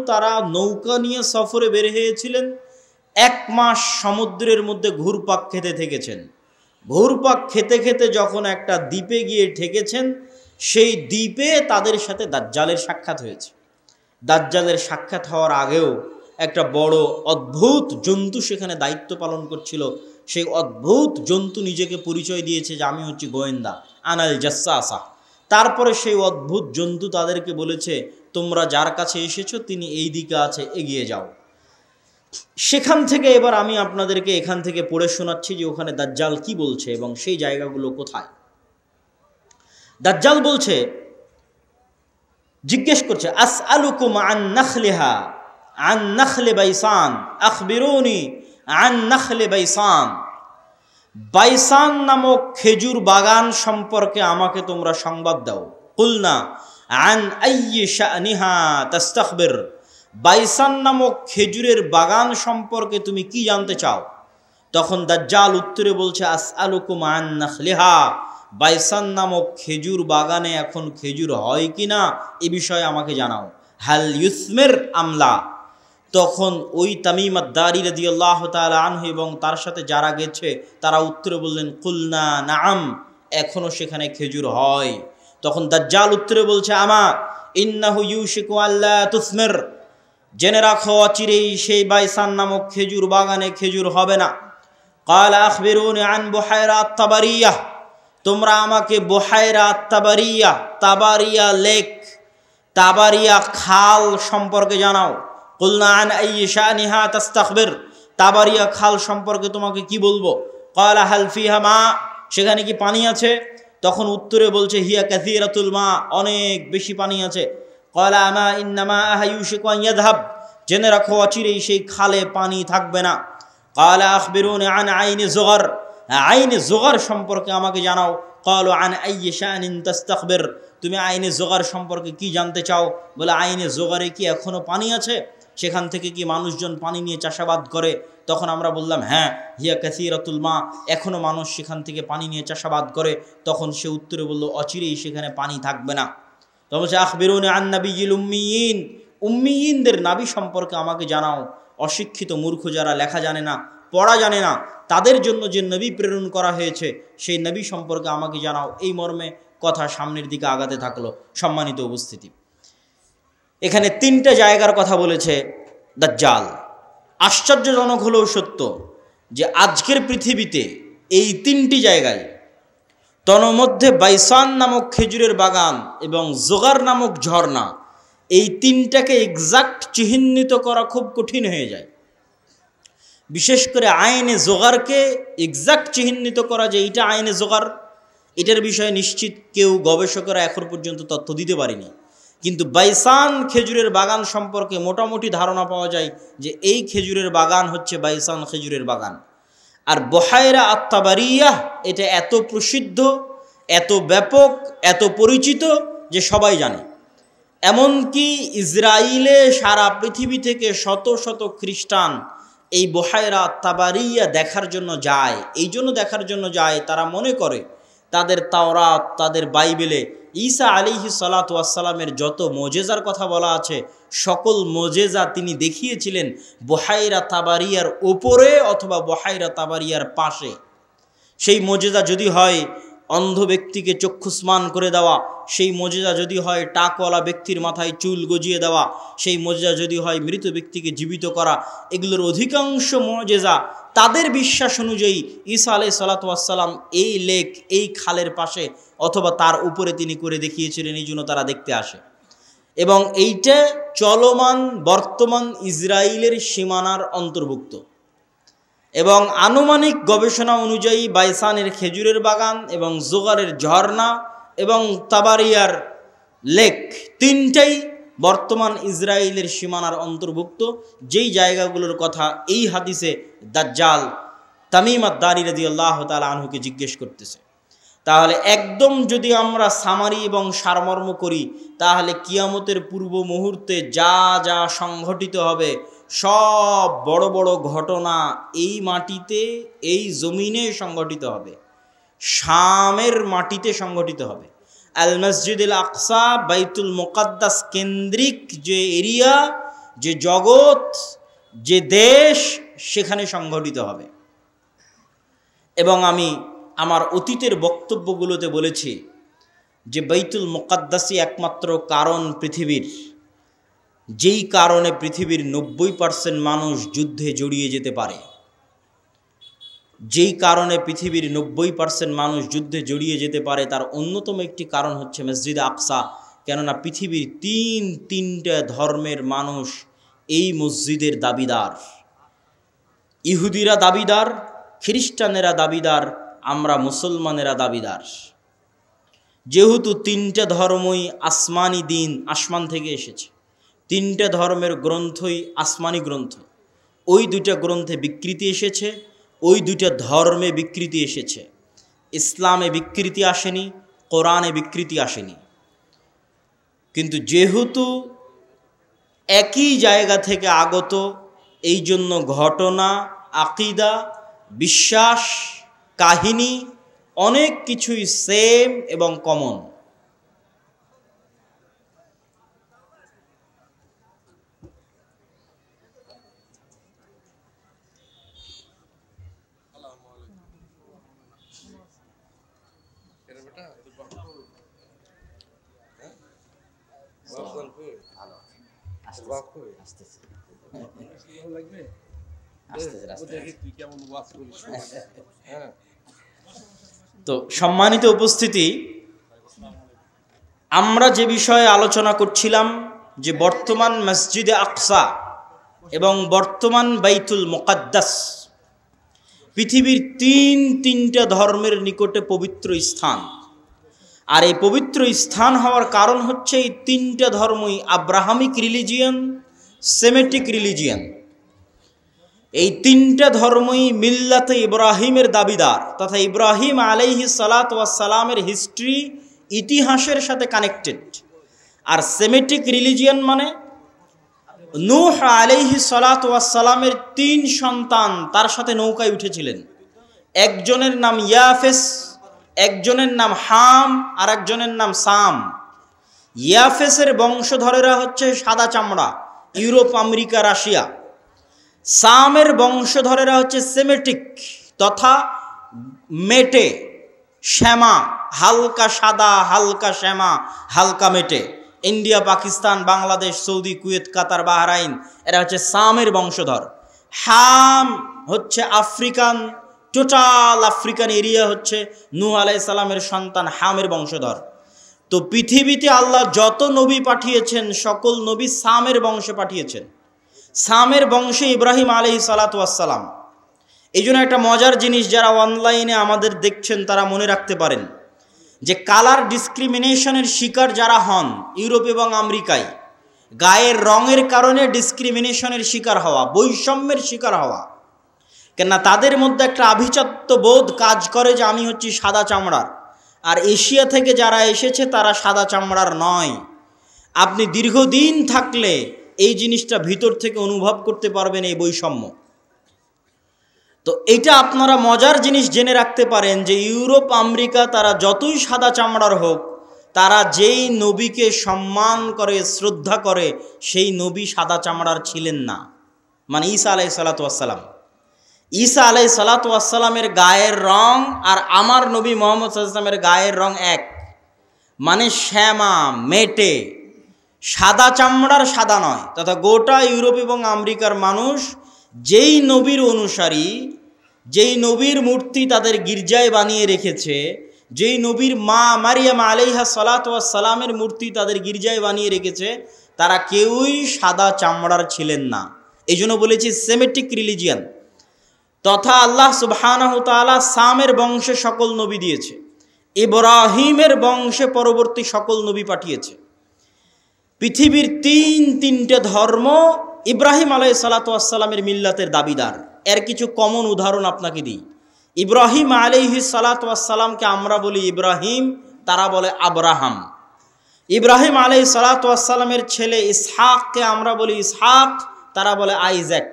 তারা নৌকা নিয়ে সফরে বের হয়েছিলেন, 1 মাস সমুদ্রের মধ্যে ঘুরপাক খেতে থেকেছেন। ঘুরপাক খেতে খেতে যখন একটা দ্বীপে গিয়ে ঠেকেছেন, সেই দ্বীপে তাদের সাথে দাজ্জালের সাক্ষাৎ হয়েছে। দাজ্জালের সাক্ষাৎ হওয়ার আগেও একটা বড় অদ্ভুত জন্তু সেখানে দায়িত্ব পালন করছিল। সেই অদ্ভুত জন্তু নিজেকে পরিচয় দিয়েছে যে আমি হচ্ছি গোয়েন্দা, আনাল জাসসাসা। তারপরে সেই অদ্ভুত জন্তু তাদেরকে বলেছে তোমরা যার কাছে এসেছো তিনি এই দিকে আছে, এগিয়ে যাও। সেখান থেকে এবার আমি আপনাদেরকে এখান থেকে পড়ে শোনাচ্ছি যে ওখানে দাজ্জাল কি বলছে এবং সেই জায়গাগুলো কোথায়। দাজ্জাল বলছে, জিজ্ঞেস করছে, আসআলুকুম আন নাখলিহা আন নাখলে বাইসান আখবিরুনি আন নাখলে বাইসান। বাইসান নামক খেজুর বাগান সম্পর্কে আমাকে তোমরা সংবাদ দাও। কুলনা আন আইয়ি শানিহা তাস্তাখবির। বাইসান নামক খেজুরের বাগান সম্পর্কে তুমি কি জানতে চাও? তখন দাজ্জাল উত্তরে বলছে, আসআলুকুম আন নাখলিহা। বাইসান নামক খেজুর বাগানে এখন খেজুর হয় কিনা এ বিষয়ে আমাকে জানাও। হাল ইউসমির আমলা। তখন ওই তামিম আদ-দারি রাদিয়াল্লাহু তাআলা আনহু এবং তার সাথে যারা গেছে তারা উত্তরে বললেন, কুলনা নাআম, এখনো সেখানে খেজুর হয়। তখন দাজ্জাল উত্তরে বলছে, আমা ইন্নাহু ইউশিকু আল্লা তুসমির। জেনে রাখো অচিরেই সেই বাইসান নামক খেজুর বাগানে খেজুর হবে না। ক্বালা আখবিরুনি আন বুহায়রা আত-তাবারিয়াহ। তোমরা আমাকে বুহায়রা আত-তাবারিয়াহ, তাবারিয়া লেক, তাবারিয়া খাল সম্পর্কে জানাও। কুলনা আন আইয়ি শানিহা তাস্তাখবির। তাবারিয়া খাল সম্পর্কে তোমাকে কি বলবো? ক্বালা হাল ফিহা মা। সেখানে কি পানি আছে? তখন উত্তরে বলছে, হিয়া কাসীরাতুল মা, অনেক বেশি পানি আছে। ক্বালা আমা ইন্নামা ইউশিকু আন ইয়াযহাব। জেনে রাখো অচিরেই সেই খালে পানি থাকবে না। ক্বালা আখবিরুনি আন আইনি যুগার। আইনে যুগার সম্পর্কে আমাকে জানাও। ক্বালু আন আইয়ি শানিন তাস্তাখবির। তুমি আইনে যুগার সম্পর্কে কি জানতে চাও? বলে আইনে যুগারে কি এখনো পানি আছে? সেখান থেকে কি মানুষজন পানি নিয়ে চাষাবাদ করে? তখন আমরা বললাম, হ্যাঁ, হিয়া কাসীরাতুল মা, এখনো মানুষ সেখান থেকে পানি নিয়ে চাষাবাদ করে। তখন সে উত্তরে বলল, অচিরেই সেখানে পানি থাকবে না। তখন বলছে, আখবিরুনি আন নাবিয়্যিল উম্মিয়িন। উম্মিয়িনদের নাবী সম্পর্কে আমাকে জানাও। অশিক্ষিত মূর্খ যারা লেখা জানে না, পড়া জানে না, তাদের জন্য যে নবী প্রেরণ করা হয়েছে সেই নবী সম্পর্কে আমাকে জানাও। এই মর্মে কথা সামনের দিকে আগাতে থাকলো। সম্মানিত উপস্থিতি, এখানে 3টা জায়গার কথা বলেছে দাজ্জাল। আশ্চর্যজনক হলেও সত্য যে আজকের পৃথিবীতে এই 3টি জায়গায়, তন্মধ্যে বাইসান নামক খেজুরের বাগান এবং যোগার নামক ঝর্ণা, এই 3টাকে এক্সাক্ট চিহ্নিত করা খুব কঠিন হয়ে যায়। বিশেষ করে আইনে যোগারকে এক্সাক্ট চিহ্নিত করা যে এটা আইনে যোগার, এটার বিষয়ে নিশ্চিত কেউ গবেষকরা এখন পর্যন্ত তথ্য দিতে পারেনি। কিন্তু বাইসান খেজুরের বাগান সম্পর্কে মোটামুটি ধারণা পাওয়া যায় যে এই খেজুরের বাগান হচ্ছে বাইসান খেজুরের বাগান। আর বুহায়রা আত-তাবারিয়াহ এটা এত প্রসিদ্ধ, এত ব্যাপক, এত পরিচিত যে সবাই জানে। এমনকি ইসরায়েলে সারা পৃথিবী থেকে শত শত খ্রিস্টান এই বুহায়রা আত-তাবারিয়া দেখার জন্য যায়। এই জন্য দেখার জন্য যায়, তারা মনে করে তাদের তাওরাত, তাদের বাইবেলে ঈসা আলাইহিস সালাতু ওয়াস সালামের যত মুজিজার কথা বলা আছে সকল মুজিজা তিনি দেখিয়েছিলেন বুহায়রা তাবারিয়ার উপরে অথবা বুহায়রা তাবারিয়ার পাশে। সেই মুজিজা যদি হয় অন্ধ ব্যক্তিকে চক্ষুস্মান করে দেওয়া, সেই মুজিজা যদি হয় টাকওয়ালা ব্যক্তির মাথায় চুল গজিয়ে দেওয়া, সেই মুজিজা যদি হয় মৃত ব্যক্তিকে জীবিত করা, এগুলোর অধিকাংশ মুজিজা তাদের বিশ্বাস অনুযায়ী ঈসা আলাইহিস সালাতু ওয়াস সালাম এই লেক, এই খালের পাশে অথবা তার উপরে তিনি করে দেখিয়েছিলেন, এই জন্য তারা দেখতে আসে। এবং এইটা চলমান বর্তমান ইসরায়েলের সীমানার অন্তর্ভুক্ত। এবং আনুমানিক গবেষণা অনুযায়ী বাইসানের খেজুরের বাগান এবং জোগারের ঝর্ণা এবং তাবারিয়ার লেক তিনটাই বর্তমান ইসরায়েলের সীমানার অন্তর্ভুক্ত, যেই জায়গাগুলোর কথা এই হাদিসে দাজ্জাল তামিম আদ-দারি রাদিয়াল্লাহু তাআলা আনহুকে জিজ্ঞেস করতেছে। তাহলে একদম যদি আমরা সামারি এবং সারমর্ম করি, তাহলে কিয়ামতের পূর্ব মুহূর্তে যা যা সংঘটিত হবে সব বড় বড় ঘটনা এই মাটিতে, এই জমিনে সংঘটিত হবে, শামের মাটিতে সংঘটিত হবে। আল মসজিদুল আকসা বাইতুল মুকাদ্দাস কেন্দ্রিক যে এরিয়া, যে জগৎ, যে দেশ, সেখানে সংঘটিত হবে। এবং আমি আমার অতীতের বক্তব্যগুলোতে বলেছি যে বাইতুল মুকাদ্দাসই একমাত্র কারণ পৃথিবীর, যেই কারণে পৃথিবীর 90% মানুষ যুদ্ধে জড়িয়ে যেতে পারে, যেই কারণে পৃথিবীর 90% মানুষ যুদ্ধে জড়িয়ে যেতে পারে, তার অন্যতম একটি কারণ হচ্ছে মসজিদ আকসা। কেননা পৃথিবীর তিনটা ধর্মের মানুষ এই মসজিদের দাবিদার। ইহুদিরা দাবিদার, খ্রিস্টানেরা দাবিদার, আমরা মুসলমানেরা দাবিদার। যেহেতু তিনটা ধর্মই আসমানি দিন, আসমান থেকে এসেছে, তিনটা ধর্মের গ্রন্থই আসমানি গ্রন্থ, ওই দুইটা গ্রন্থে বিকৃতি এসেছে, ওই দুইটা ধর্মে বিকৃতি এসেছে। ইসলামে বিকৃতি আসেনি, কোরআনে বিকৃতি আসেনি। কিন্তু যেহেতু একই জায়গা থেকে আগত, এই জন্য ঘটনা, আকিদা, বিশ্বাস, কাহিনী অনেক কিছুই সেম এবং কমন। তো সম্মানিত উপস্থিতি, আমরা যে বিষয়ে আলোচনা করছিলাম যে বর্তমান মসজিদে আকসা এবং বর্তমান বাইতুল মুকাদ্দাস পৃথিবীর তিনটা ধর্মের নিকটে পবিত্র স্থান। আর এই পবিত্র স্থান হওয়ার কারণ হচ্ছে এই তিনটা ধর্মই আব্রাহামিক রিলিজিয়ান, সেমেটিক রিলিজিয়ান। এই তিনটা ধর্মই মিল্লাতে ইব্রাহিমের দাবিদার, তথা ইব্রাহিম আলাইহিস সালাতু ওয়াস সালামের হিস্ট্রি, ইতিহাসের সাথে কানেক্টেড। আর সেমেটিক রিলিজিয়ান মানে নূহ আলাইহিস সালাতু ওয়াস সালামের 3 সন্তান তার সাথে নৌকায় উঠেছিলেন। একজনের নাম ইয়াফেস, একজনের নাম হাম, আর একজনের নাম সাম। ইয়াফেসের বংশধরেরা হচ্ছে সাদা চামড়া, ইউরোপ, আমেরিকা, রাশিয়া। সামের বংশধরেরা হচ্ছে সেমেটিক তথা মেটে, শ্যামা, হালকা সাদা, হালকা শ্যামা, হালকা মেটে। India, Pakistan, Bangladesh, Saudi, Kuwait, Qatar, Bahrain, এরা হচ্ছে সামের বংশধর। হাম হচ্ছে আফ্রিকান, টোটাল আফ্রিকান এরিয়া হচ্ছে নূহ আলাইহিস সালামের সন্তান হামের বংশধর। তো পৃথিবীতে আল্লাহ যত নবী পাঠিয়েছেন সকল নবী সামের বংশে পাঠিয়েছেন। সামের বংশে ইব্রাহিম আলাইহিস সালাতু ওয়াস সালাম। এই জন্য একটা মজার জিনিস, যারা অনলাইনে আমাদের দেখছেন তারা মনে রাখতে পারেন যে কালার ডিসক্রিমিনেশনের শিকার যারা হন ইউরোপ এবং আমেরিকায়, গায়ের রঙের কারণে ডিসক্রিমিনেশনের শিকার হওয়া, বৈষম্যের শিকার হওয়া, কেননা তাদের মধ্যে একটা আভিজাত্য বোধ কাজ করে যে আমি হচ্ছি সাদা চামড়ার, আর এশিয়া থেকে যারা এসেছে তারা সাদা চামড়ার নয়। আপনি দীর্ঘদিন থাকলে এই জিনিসটা ভিতর থেকে অনুভব করতে পারবেন, এই বৈষম্য। তো এটা আপনারা মজার জিনিস জেনে রাখতে পারেন যে ইউরোপ, আমেরিকা তারা যতই সাদা চামড়ার হোক, তারা যেই নবীকে সম্মান করে, শ্রদ্ধা করে, সেই নবী সাদা চামড়ার ছিলেন না। মানে ঈসা আলাইহিস সালাতু ওয়াস সালাম, ঈসা আলাইহিস সালাতু ওয়াস সালামের গায়ের রং আর আমার নবী মুহাম্মদ সাল্লাল্লাহু আলাইহি ওয়াসাল্লামের গায়ের রং এক। মানে শ্যামা, মেটে, সাদা চামড়ার সাদা নয়। তথা গোটা ইউরোপ এবং আমেরিকার মানুষ যেই নবীর অনুসারী, যেই নবীর মূর্তি তাদের গির্জায় বানিয়ে রেখেছে, যেই নবীর মা মারিয়াম আলাইহা সালাতু ওয়াস সালামের মূর্তি তাদের গির্জায় বানিয়ে রেখেছে, তারা কেউই সাদা চামড়ার ছিলেন না। এই জন্য বলেছি সেমেটিক রিলিজিয়ান। তথা আল্লাহ সুবহানাহু তাআলা সামের বংশে সকল নবী দিয়েছে, ইব্রাহিমের বংশে পরবর্তী সকল নবী পাঠিয়েছে। পৃথিবীর তিনটে ধর্ম ইব্রাহিম আলাইহিসসালাতু ওয়াসসালামের মিল্লাতের দাবিদার। এর কিছু কমন উদাহরণ আপনাকে দিই। ইব্রাহিম আলাইহিসসালাতু ওয়াসসালামকে আমরা বলি ইব্রাহিম, তারা বলে আব্রাহাম। ইব্রাহিম আলাইহিসসালাতু ওয়াসসালামের ছেলে ইসহাককে আমরা বলি ইসহাক, তারা বলে আইজ্যাক,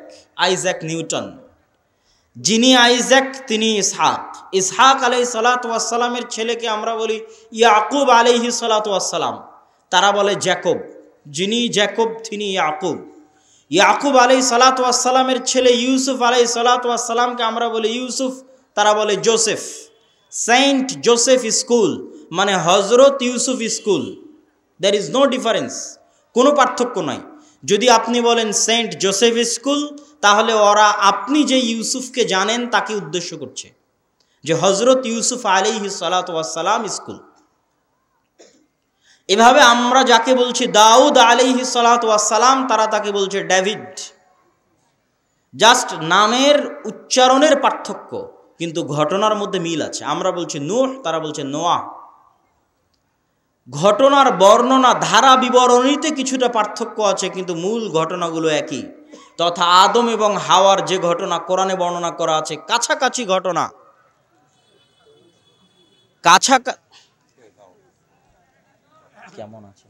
আইজ্যাক নিউটন। যিনি আইজ্যাক তিনি ইসহাক। ইসহাক আলাইহিসসালাতু ওয়াসসালামের ছেলেকে আমরা বলি ইয়াকুব আলাইহিসসালাতু ওয়াসসালাম, তারা বলে জ্যাকব। যিনি জ্যাকব তিনি ইয়াকুব। ইয়াকুব আলাইহিসসালাতু ওয়াসসালামের ছেলে ইউসুফ আলাইহিসসালাতু ওয়াসসালামকে আমরা বলি ইউসুফ, তারা বলে জোসেফ। সেন্ট জোসেফ স্কুল মানে Hazrat Yusuf school. There is no difference, কোনো পার্থক্য নাই। যদি আপনি বলেন সেন্ট জোসেফ স্কুল, তাহলে ওরা আপনি যে ইউসুফকে জানেন তাকে উদ্দেশ্য করছে, যে হজরত ইউসুফ আলাইহিসসালাতু ওয়াসসালাম স্কুল। এভাবে আমরা যাকে বলছি দাউদ আলাইহিসসালাতু ওয়াসসালাম, তারা তাকে বলছে ডেভিড। জাস্ট নামের উচ্চারণের পার্থক্য, কিন্তু ঘটনার মধ্যে মিল আছে। আমরা বলছি নূহ, তারা বলছে নোয়াহ। ঘটনার বর্ণনা ধারা বিবরণীতে কিছুটা পার্থক্য আছে, কিন্তু মূল ঘটনাগুলো একই। তথা আদম এবং হাওয়ার যে ঘটনা কোরআনে বর্ণনা করা আছে, কাছাকাছি ঘটনা। কেমন আছে?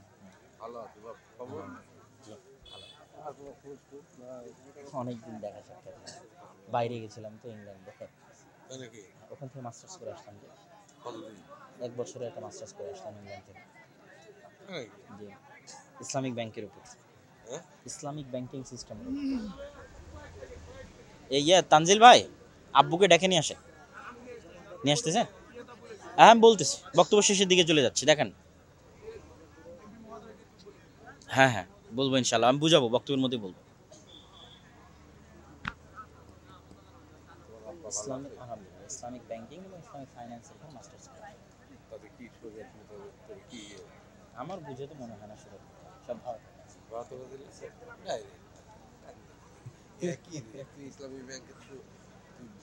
অনেকদিন দেখা সাক্ষাৎ, বাইরে গেছিলাম তো ইংল্যান্ডে, ওখান থেকে মাস্টার্স করে আসলাম। 1 বছরে একটা মাস্টার্স করে আসলাম ইংল্যান্ড থেকে। জি, ইসলামিক ব্যাংকের উপর, ইসলামিক ব্যাংকিং সিস্টেম। এই তানজিল ভাই, আব্বুকে ডেকে নিয়ে আসে, নিয়ে আসতেছেন? হ্যাঁ বলতেছি, বক্তব্য শেষের দিকে চলে যাচ্ছি, দেখেন। হ্যাঁ হ্যাঁ বলবো ইনশাল্লাহ, আমি বুঝাবো, বক্তব্যের মধ্যে বলবো। ইসলামিক ব্যাংকিং এবং ইসলামিক ফাইন্যান্সের উপর মাস্টার্স। আমার বুঝে তো মনে হয় না সব ভালো। ইসলামী ব্যাংকে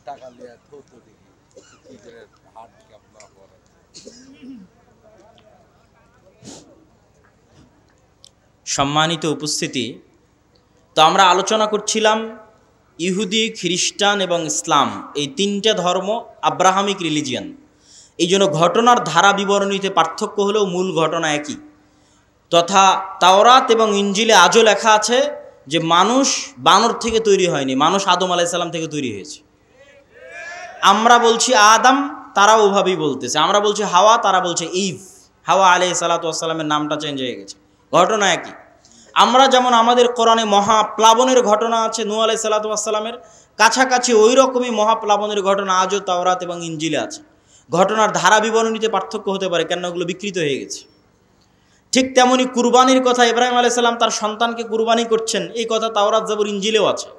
টাকা নেওয়া থতো দেখি কি করে হাট কাপনা পড়ে। সম্মানিত উপস্থিতি, তো আমরা আলোচনা করছিলাম ইহুদি, খ্রিস্টান এবং ইসলাম, এই তিনটে ধর্ম আব্রাহামিক রিলিজিয়ান। এই জন্য ঘটনার ধারা বিবরণীতে পার্থক্য হলেও মূল ঘটনা একই। তথা তাওরাত এবং ইঞ্জিলে আজও লেখা আছে যে মানুষ বানর থেকে তৈরি হয়নি, মানুষ আদম আলাইহিস সালাম থেকে তৈরি হয়েছে। আমরা বলছি আদম, তারা ওভাবেই বলতেছে। আমরা বলছি হাওয়া, তারা বলছে ইভ। হাওয়া আলাইহিস সালাতু ওয়াস সালামের নামটা চেঞ্জ হয়ে গেছে, ঘটনা একই। আমরা যেমন আমাদের কোরআনে মহাপ্লাবনের ঘটনা আছে নূহ আলাইহিস সালাতু ওয়াস সালামের, কাছাকাছি ওই রকমই মহাপ্লাবনের ঘটনা আজও তাওরাত এবং ইঞ্জিলে আছে। ঘটনার ধারা বিবরণীতে পার্থক্য হতে পারে, কেন ওগুলো বিকৃত হয়ে গেছে। ঠিক তেমনি কুরবানির কথা, ইব্রাহিম আলাইহিস সালাম তার সন্তানকে কুরবানি করছেন, এই কথা তাওরাত জাবুর ইঞ্জিলেও আছে।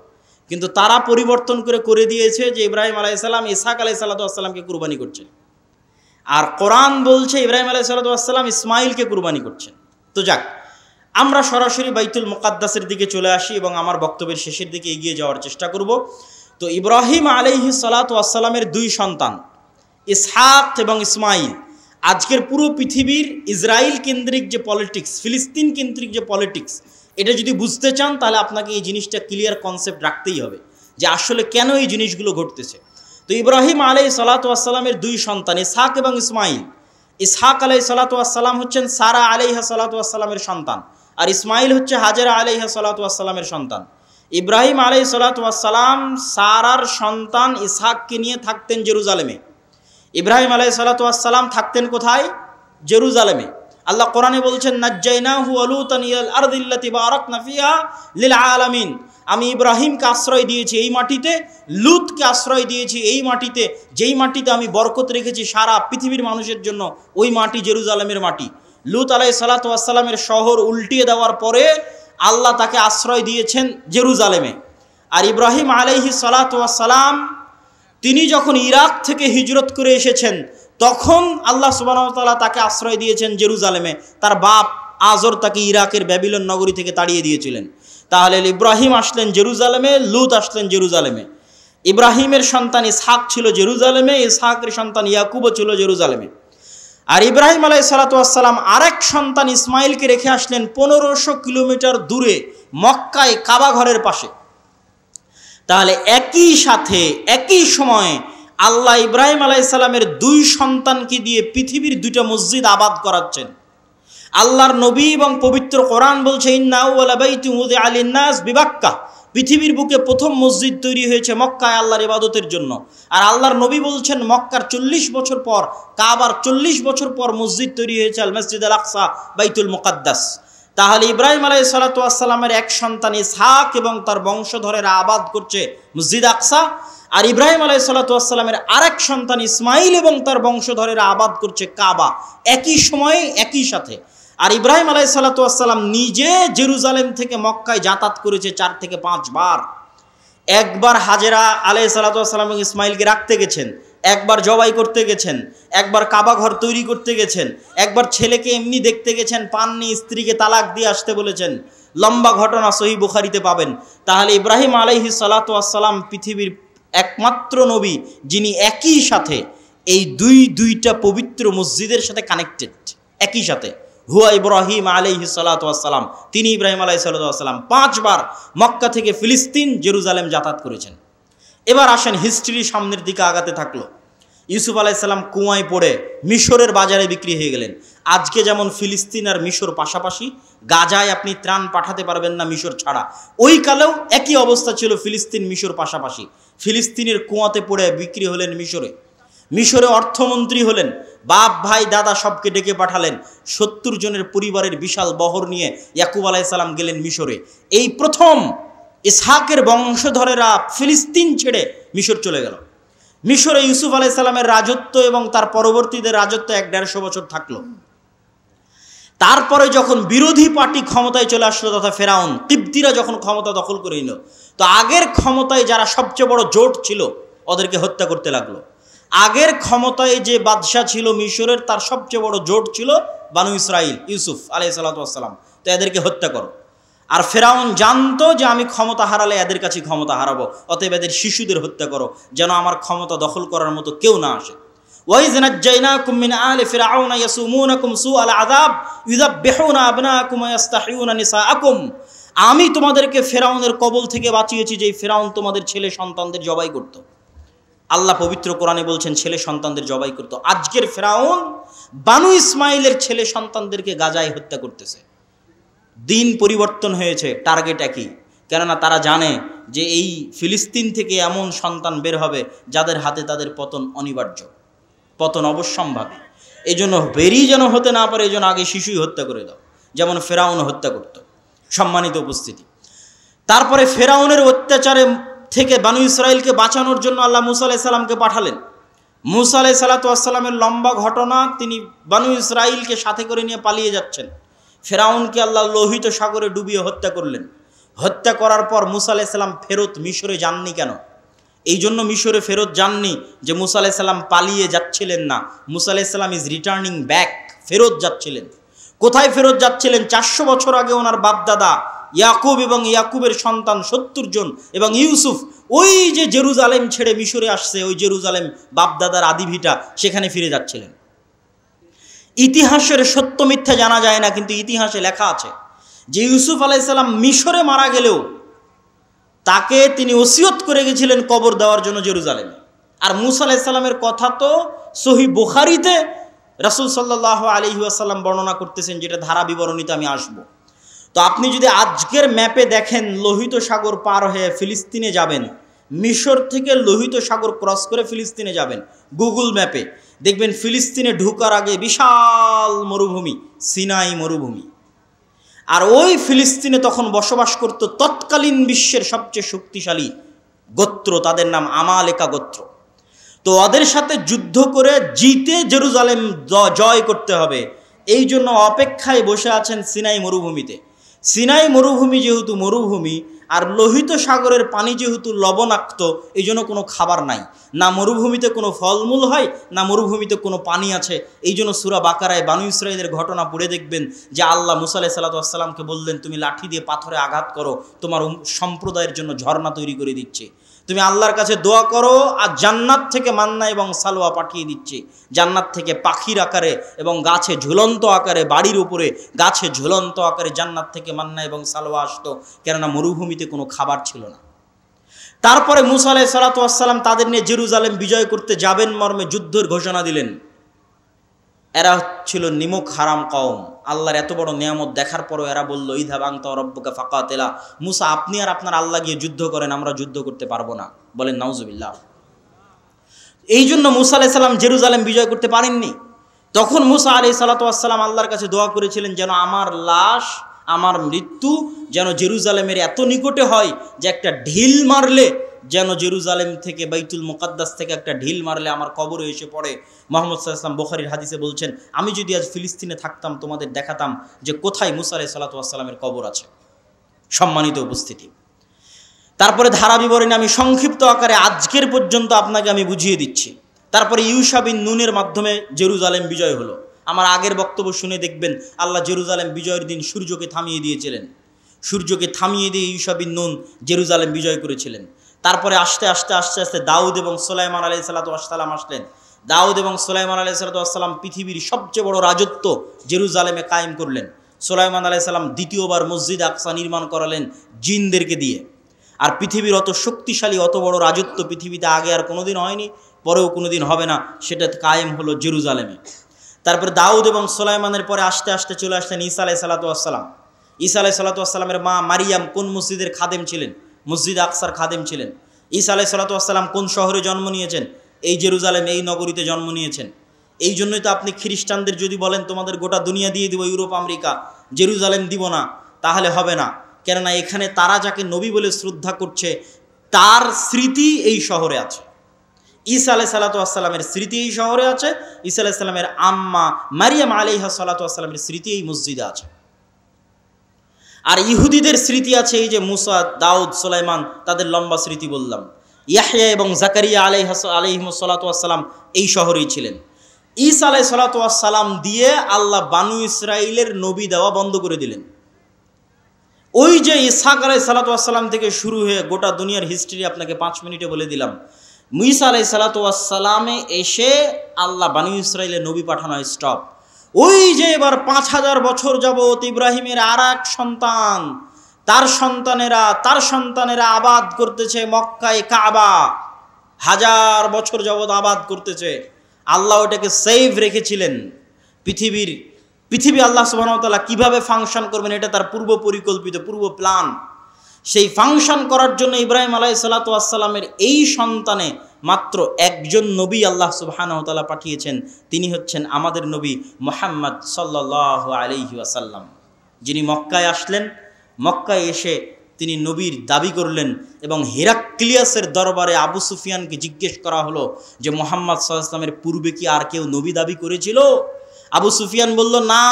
কিন্তু তারা পরিবর্তন করে দিয়েছে যে ইব্রাহিম আলাইহিস সালাম ইসহাক আলাইহিস সালাতু ওয়াস সালামকে কুরবানি করছেন, আর কোরআন বলছে ইব্রাহিম আলাইহিস সালাতু ওয়াস সালাম ইসমাইলকে কুরবানি করছেন। তো যাক, আমরা সরাসরি বাইতুল মুকাদ্দাসের দিকে চলে আসি এবং আমার বক্তব্যের শেষের দিকে এগিয়ে যাওয়ার চেষ্টা করব। তো ইব্রাহিম আলাইহিস সালাতু ওয়াস সালামের 2 সন্তান ইসহাক এবং ইসমাইল। আজকের পুরো পৃথিবীর ইসরায়েল কেন্দ্রিক যে পলিটিক্স, ফিলিস্তিন কেন্দ্রিক যে পলিটিক্স, এটা যদি বুঝতে চান তাহলে আপনাকে এই জিনিসটা ক্লিয়ার কনসেপ্ট রাখতেই হবে যে আসলে কেন এই জিনিসগুলো ঘটতেছে। তো ইব্রাহিম আলাইহিস সালাতু ওয়াস সালামের 2 সন্তান ইসহাক এবং ইসমাইল। ইসহাক আলাইহিস সালাতু ওয়াস সালাম হচ্ছেন সারা আলাইহা সালাতু ওয়াস সালামের সন্তান, আর ইসমাইল হচ্ছে হাজেরা আলাইহা সালাতু ওয়াস সালামের সন্তান। ইব্রাহিম আলাইহিস সালাতু ওয়াস সালাম সারার সন্তান ইসহাককে নিয়ে থাকতেন জেরুজালেমে। ইব্রাহিম আলাইহিস সালাতু ওয়াস সালাম থাকতেন কোথায়? জেরুজালেমে। আল্লাহ কোরআনে বলছেন নাজ্জাইনাহু ওয়া লুতান ইলাল আরদিল্লাতি বারাকনা ফিহা লিল আলামিন। আমি ইব্রাহিমকে আশ্রয় দিয়েছি এই মাটিতে, লুতকে আশ্রয় দিয়েছি এই মাটিতে, যেই মাটিতে আমি বরকত রেখেছি সারা পৃথিবীর মানুষের জন্য, ওই মাটি জেরুজালেমের মাটি। লুত আলাইহিস সালাতু ওয়াস সালামের শহর উল্টিয়ে দেওয়ার পরে আল্লাহ তাকে আশ্রয় দিয়েছেন জেরুজালেমে। আর ইব্রাহিম আলাইহিস সালাতু ওয়াস সালাম তিনি যখন ইরাক থেকে হিজরত করে এসেছেন, তখন আল্লাহ সুবহানাহু ওয়া তাআলা তাকে আশ্রয় দিয়েছেন জেরুজালেমে। তার বাপ আজর তাকে ইরাকের ব্যাবিলন নগরী থেকে তাড়িয়ে দিয়েছিলেন। তাহলে ইব্রাহিম আসলেন জেরুজালেমে, লুত আসলেন জেরুজালেমে। ইব্রাহিমের সন্তান ইসহাক ছিল জেরুজালেমে, ইসহাকের সন্তান ইয়াকুবও ছিল জেরুজালেমে। আর ইব্রাহিম আলাইহিস সালাতু ওয়াস সালাম আরেক সন্তান ইসমাইলকে রেখে আসলেন 1500 কিলোমিটার দূরে মক্কায় কাবা ঘরের পাশে। তাহলে একই সাথে একই সময়ে আল্লাহ ইব্রাহিম আলাইহিস সালামের দুই সন্তানকে দিয়ে পৃথিবীর দুইটা মসজিদ আবাদ করাচ্ছেন। আল্লাহর নবী এবং পবিত্র কোরআন বলছে ইন্না আউওয়ালা বাইতিন উযিআ লিন-নাস বিবাক্কা, পৃথিবীর বুকে প্রথম মসজিদ তৈরি হয়েছে মক্কায় আল্লাহর ইবাদতের জন্য। আর আল্লাহর নবী বলছেন মক্কার 40 বছর পর, কাবার 40 বছর পর মসজিদ তৈরি হয়েছে আল মসজিদ আল আকসা, বাইতুল মুকাদ্দাস। তাহলে ইব্রাহিম আলাইহিস সালাতু ওয়াস সালামের এক সন্তান ইসহাক এবং তার বংশধরেরা আবাদ করছে মসজিদ আকসা, আর ইব্রাহিম আলাইহিস সালাতু ওয়াস সালামের আরেক সন্তান ইসমাইল এবং তার বংশধরেরা আবাদ করছে কাবা, একই সময়ে একই সাথে। আর ইব্রাহিম আলাইহিস সালাতু ওয়াস সালাম নিজে জেরুজালেম থেকে মক্কায় যাতায়াত করেছে 4 থেকে 5 বার। একবার হাজেরা আলাইহিস সালাতু ওয়াস সালাম এবং ইসমাইলকে রাখতে গেছেন, একবার জবাই করতে গেছেন, একবার কাবা ঘর তৈরি করতে গেছেন, একবার ছেলেকে এমনি দেখতে গেছেন, পাননি, স্ত্রীকে তালাক দিয়ে আসতে বলেছেন। লম্বা ঘটনা সহিহ বুখারীতে পাবেন। তাহলে ইব্রাহিম আলাইহিস সালাতু ওয়াস সালাম পৃথিবীর একমাত্র নবী যিনি একই সাথে এই দুইটা পবিত্র মসজিদের সাথে কানেক্টেড, একই সাথে। হুয়া ইব্রাহিম আলাইহিস সালাতু ওয়াস সালাম, তিনি ইব্রাহিম আলাইহিস সালাতু ওয়াস সালাম 5 বার মক্কা থেকে ফিলিস্তিন জেরুজালেম যাতায়াত করেছেন। এবার আসেন হিস্ট্রি সামনের দিকে আগাতে থাকলো। ইউসুফ আলাইহিস সালাম কুয়ায় পড়ে মিশরের বাজারে বিক্রি হয়ে গেলেন। আজকে যেমন ফিলিস্তিন আর মিশর পাশাপাশি, গাজায় আপনি ত্রাণ পাঠাতে পারবেন না মিশর ছাড়া, ওই কালেও একই অবস্থা ছিল, ফিলিস্তিন মিশর পাশাপাশি। ফিলিস্তিনের কুয়াতে পড়ে বিক্রি হলেন মিশরে, মিশরে অর্থমন্ত্রী হলেন, বাপ ভাই দাদা সবকে ডেকে পাঠালেন। 70 জনের পরিবারের বিশাল বহর নিয়ে ইয়াকুব আলাইহিস সালাম গেলেন মিশরে। এই প্রথম ইসহাকের বংশধরেরা ফিলিস্তিন ছেড়ে মিশর চলে গেল। মিশরে ইউসুফ আলাইহিস সালামের রাজত্ব এবং তার পরবর্তীদের রাজত্ব 1-150 বছর থাকলো। তারপরে যখন বিরোধী পার্টি ক্ষমতায় চলে আসলো, তথা ফেরাউন কিবতীরা যখন ক্ষমতা দখল করে নিল, তো আগের ক্ষমতায় যারা সবচেয়ে বড় জোট ছিল ওদেরকে হত্যা করতে লাগলো। আগের ক্ষমতায় যে বাদশাহ ছিল মিশরের, তার সবচেয়ে বড় জোট ছিল বানু ইসরাইল, ইউসুফ আলাইহিস সালাতু ওয়াস সালাম, তো এদেরকে হত্যা করো। আর ফেরাউন জানতো যে আমি ক্ষমতা হারালে এদের কাছে ক্ষমতা হারাবো, অতএব এদের শিশুদের হত্যা করো, যেন আমার ক্ষমতা দখল করার মতো কেউ না আসে। ওয়াইজ নাজ্জাইনাকুম মিন আলি ফিরআউনা ইয়াসুমুনাকুম সুআল আযাব ইউযাববিহুনা আবনাকুম ওয়া ইস্তাহিউনা নিসাআকুম, আমি তোমাদেরকে ফেরাউনের কবল থেকে বাঁচিয়েছি, যে ফেরাউন তোমাদের ছেলে সন্তানদের জবাই করত। আল্লাহ পবিত্র কোরআনে বলছেন ছেলে সন্তানদের জবাই করত। আজকের ফেরাউন বানু ইসমাইলের ছেলে সন্তানদেরকে গাজায় হত্যা করতেছে। দিন পরিবর্তন হয়েছে, টার্গেট একই। কেননা তারা জানে যে এই ফিলিস্তিন থেকে এমন সন্তান বের হবে যাদের হাতে তাদের পতন অনিবার্য, পতন অবশ্যম্ভাবী। এই জন্য বেরি যেন হতে না পারে, এই জন্য আগে শিশুই হত্যা করে দাও, যেমন ফেরাউন হত্যা করত। সম্মানিত উপস্থিতি, তারপরে ফেরাউনের অত্যাচারে থেকে বানু ইসরাইলকে বাঁচানোর জন্য আল্লাহ মুসা আলাইহিস সালামকে পাঠালেন। মুসা আলাইহিস সালাতু ওয়াস সালামের লম্বা ঘটনা, তিনি বানু ইসরাইলকে সাথে করে নিয়ে পালিয়ে যাচ্ছেন। ফেরাউনকে আল্লাহ লোহিত সাগরে ডুবিয়ে হত্যা করলেন। হত্যা করার পর মুসা আলাইহিস সালাম ফেরত মিশরে যাননি কেন? এই জন্য মিশরে ফেরত যাননি যে মুসা আলাইহিস সালাম পালিয়ে যাচ্ছিলেন না, মুসা আলাইহিস সালাম ইজ রিটার্নিং ব্যাক, ফেরত যাচ্ছিলেন। কোথায় ফেরত যাচ্ছিলেন? 400 বছর আগে ওনার বাপদাদা ইয়াকুব এবং ইয়াকুবের সন্তান 70 জন এবং ইউসুফ ওই যে জেরুজালেম ছেড়ে মিশরে আসছে, ওই জেরুজালেম বাপদাদার আদিভিটা, সেখানে ফিরে যাচ্ছিলেন। ইতিহাসের সত্য মিথ্যা জানা যায় না, কিন্তু ইতিহাসে লেখা আছে যে ইউসুফ আলাইহিস সালাম মিশরে মারা গেলেও তাকে তিনি ওসিয়ত করে গেছিলেন কবর দেওয়ার জন্য জেরুজালেমে। আর মুসা আলাইহিস সালামের কথা তো সহিহ বুখারীতে রাসূল সাল্লাল্লাহু আলাইহি ওয়াসাল্লাম বর্ণনা করতেছেন, যেটা ধারা বিবরণীতে আমি আসব। তো আপনি যদি আজকের ম্যাপে দেখেন, লোহিত সাগর পার হয়ে ফিলিস্তিনে যাবেন, মিশর থেকে লোহিত সাগর ক্রস করে ফিলিস্তিনে যাবেন, গুগল ম্যাপে দেখবেন ফিলিস্তিনে ঢোকার আগে বিশাল মরুভূমি, সিনাই মরুভূমি। আর ওই ফিলিস্তিনে তখন বসবাস করত তৎকালীন বিশ্বের সবচেয়ে শক্তিশালী গোত্র, তাদের নাম আমালেকা গোত্র। তো ওদের সাথে যুদ্ধ করে জিতে জেরুজালেম জয় করতে হবে, এই জন্য অপেক্ষায় বসে আছেন সিনাই মরুভূমিতে। সিনাই মরুভূমি যেহেতু মরুভূমি, আর লোহিত সাগরের পানি যেহেতু লবণাক্ত, এই জন্য কোনো খাবার নাই, না মরুভূমিতে কোনো ফলমূল হয়, না মরুভূমিতে কোনো পানি আছে। এই জন্য সূরা বাকারায় বানু ইসরাইলের ঘটনা পড়ে দেখবেন যে আল্লাহ মুসা আলাইহিস সালাতু ওয়াস সালামকে বললেন, তুমি লাঠি দিয়ে পাথরে আঘাত করো, তোমার সম্প্রদায়ের জন্য ঝর্ণা তৈরি করে দিচ্ছে। তুমি আল্লাহর কাছে দোয়া করো, আর জান্নাত থেকে মান্না এবং সালোয়া পাঠিয়ে দিচ্ছে। জান্নাত থেকে পাখির আকারে এবং গাছে ঝুলন্ত আকারে, বাড়ির উপরে গাছে ঝুলন্ত আকারে জান্নাত থেকে মান্না এবং সালোয়া আসতো, কেননা মরুভূমিতে কোনো খাবার ছিল না। তারপরে মুসা আলাইহিস সালাতু ওয়াস সালাম তাদের নিয়ে জেরুজালেম বিজয় করতে যাবেন মর্মে যুদ্ধের ঘোষণা দিলেন। এরা ছিল নিমক হারাম কওম। আল্লাহর এত বড় নিয়ামত দেখার পরও এরা বলল, ইযহাব আনতা ওয়া রাব্বুকা ফাকাতিলা, মুসা আপনি আর আপনার আল্লাহ গিয়ে যুদ্ধ করেন, আমরা যুদ্ধ করতে পারবো না। বলেন নাউজুবিল্লাহ। এই জন্য মুসা আলাইহিস সালাম জেরুজালেম বিজয় করতে পারেননি। তখন মুসা আলাইহিস সালাতু ওয়াস সালাম আল্লাহর কাছে দোয়া করেছিলেন, যেন আমার লাশ, আমার মৃত্যু যেন জেরুজালেমের এত নিকটে হয় যে একটা ঢিল মারলে, যেন জেরুজালেম থেকে বাইতুল মুকাদ্দাস থেকে একটা ঢিল মারলে আমার কবরে এসে পড়ে। মুহাম্মদ সাল্লাল্লাহু আলাইহি ওয়াসাল্লাম বুখারীর হাদিসে বলছেন, আমি যদি আজ ফিলিস্তিনে থাকতাম তোমাদের দেখাতাম যে কোথায় মুসা আলাইহিস সালাতু ওয়াস সালামের কবর আছে। সম্মানিত উপস্থিতি, তারপরে ধারা বিবরণী আমি সংক্ষিপ্ত আকারে আজকের পর্যন্ত আপনাকে আমি বুঝিয়ে দিচ্ছি। তারপরে ইউশা বিন নুনের মাধ্যমে জেরুজালেম বিজয় হলো। আমার আগের বক্তব্য শুনে দেখবেন, আল্লাহ জেরুজালেম বিজয়ের দিন সূর্যকে থামিয়ে দিয়েছিলেন। সূর্যকে থামিয়ে দিয়ে ইউশা বিন নুন জেরুজালেম বিজয় করেছিলেন। তারপরে আস্তে আস্তে আস্তে আস্তে দাউদ এবং সুলাইমান আলাইহিস সালাতু ওয়াস সালাম আসলেন। দাউদ এবং সুলাইমান আলাইহিস সালাতু ওয়াস সালাম পৃথিবীর সবচেয়ে বড় রাজত্ব জেরুজালেমে কায়েম করলেন। সুলাইমান আলাইহিস সালাম দ্বিতীয়বার মসজিদ আকসা নির্মাণ করালেন জিনদেরকে দিয়ে। আর পৃথিবীর অত শক্তিশালী, অত বড় রাজত্ব পৃথিবীতে আগে আর কোনোদিন হয়নি, পরেও কোনোদিন হবে না, সেটা কায়েম হলো জেরুজালেমে। তারপরে দাউদ এবং সুলাইমানের পরে আস্তে আস্তে চলে আসলেন ঈসা আলাইহিস সালাতু ওয়াস সালাম। ঈসা আলাইহিস সালাতু ওয়াস সালামের মা মারিয়াম কোন মসজিদের খাদেম ছিলেন? মসজিদ আকসার খাদেম ছিলেন। ঈসা আলাইহিস সালাতু ওয়াস সালাম কোন শহরে জন্ম নিয়েছেন? এই জেরুজালেম, এই নগরীতে জন্ম নিয়েছেন। এই জন্যই তো আপনি খ্রিস্টানদের যদি বলেন তোমাদের গোটা দুনিয়া দিয়ে দিব, ইউরোপ আমেরিকা, জেরুজালেম দিব না, তাহলে হবে না। কেননা এখানে তারা যাকে নবী বলে শ্রদ্ধা করছে তার স্মৃতি এই শহরে আছে। ঈসা আলাইহিস সালাতু ওয়াস সালামের স্মৃতি এই শহরে আছে। ঈসা আলাইহিস সালামের আম্মা মারিয়াম আলাইহা সালাতু ওয়াস সালামের স্মৃতি এই মসজিদে আছে। আর ইহুদিদের স্মৃতি আছে এই যে মুসা, দাউদ, সুলাইমান, তাদের লম্বা স্মৃতি বললাম। ইয়াহইয়া এবং জাকারিয়া আলাইহিমুস সালাতু ওয়াস সালাম এই শহরেই ছিলেন। ঈসা আলাইহিস সালাতু ওয়াস সালাম দিয়ে আল্লাহ বানু ইসরাইলের নবী দেওয়া বন্ধ করে দিলেন। ওই যে ইসহাক আলাইহিস সালাতু ওয়াস সালাম থেকে শুরু হয়ে গোটা দুনিয়ার হিস্ট্রি আপনাকে 5 মিনিটে বলে দিলাম। ঈসা আলাইহিস সালাতু ওয়াস সালামে এসে আল্লাহ বানু ইসরাইলের নবী পাঠানো স্টপ। ওই যে এবার 5000 বছর যাবত ইব্রাহিমের আর এক সন্তান, তার সন্তানেরা আবাদ করতেছে মক্কায় কাবা। 1000 বছর যাবত আবাদ করতেছে। আল্লাহ ওটাকে সেভ রেখেছিলেন। পৃথিবী আল্লাহ সুবহানাহু ওয়া তাআলা কিভাবে ফাংশন করবেন এটা তার পূর্ব পরিকল্পিত, পূর্ব প্ল্যান। সেই ফাংশন করার জন্য ইব্রাহিম আলাইহিস সালাতু ওয়াস সালামের এই সন্তানে মাত্র একজন নবী আল্লাহ সুবহানাহু ওয়া তাআলা পাঠিয়েছেন। তিনি হচ্ছেন আমাদের নবী মুহাম্মদ সাল্লাল্লাহু আলাইহি ওয়াসাল্লাম, যিনি মক্কায় আসলেন। মক্কায় এসে তিনি নবীর দাবি করলেন এবং হেরাক্লিয়াসের দরবারে আবু সুফিয়ানকে জিজ্ঞেস করা হলো যে মুহাম্মদ সাল্লাল্লাহু আলাইহি ওয়াসাল্লামের পূর্বে কি আর কেউ নবী দাবি করেছিল? আবু সুফিয়ান বলল, না,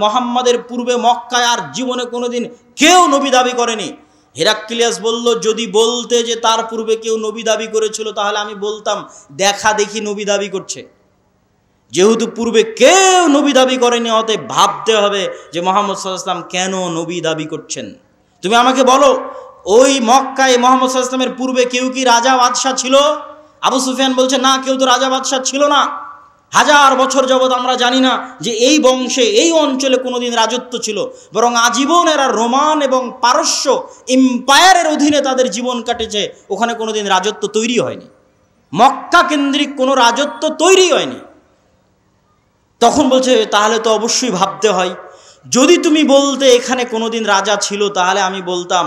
মুহাম্মাদের পূর্বে মক্কায় আর জীবনে কোনোদিন কেউ নবী দাবি করেনি। হেরাক্লিয়াস বলল, যদি বলতে যে তার পূর্বে কেউ নবী দাবি করেছিল তাহলে আমি বলতাম দেখা দেখি নবী দাবি করছে। যেহেতু পূর্বে কেউ নবী দাবি করেনি, অতএব ভাবতে হবে যে মুহাম্মদ সাল্লাল্লাহু আলাইহি ওয়াসাল্লাম কেন নবী দাবি করছেন। তুমি আমাকে বলো, ওই মক্কায় মুহাম্মদ সাল্লাল্লাহু আলাইহি ওয়াসাল্লামের পূর্বে কেউ কি রাজা বাদশাহ ছিল? আবু সুফিয়ান বলছে, না, কেউ তো রাজা বাদশাহ ছিল না। 1000 বছর যাবৎ আমরা জানি না যে এই বংশে, এই অঞ্চলে কোনোদিন রাজত্ব ছিল, বরং আজীবন এরা রোমান এবং পারস্য এম্পায়ারের অধীনে তাদের জীবন কাটেছে। ওখানে কোনোদিন রাজত্ব তৈরি হয়নি, মক্কা কেন্দ্রিক কোনো রাজত্ব তৈরি হয়নি। তখন বলছে, তাহলে তো অবশ্যই ভাবতে হয়, যদি তুমি বলতে এখানে কোনোদিন রাজা ছিল তাহলে আমি বলতাম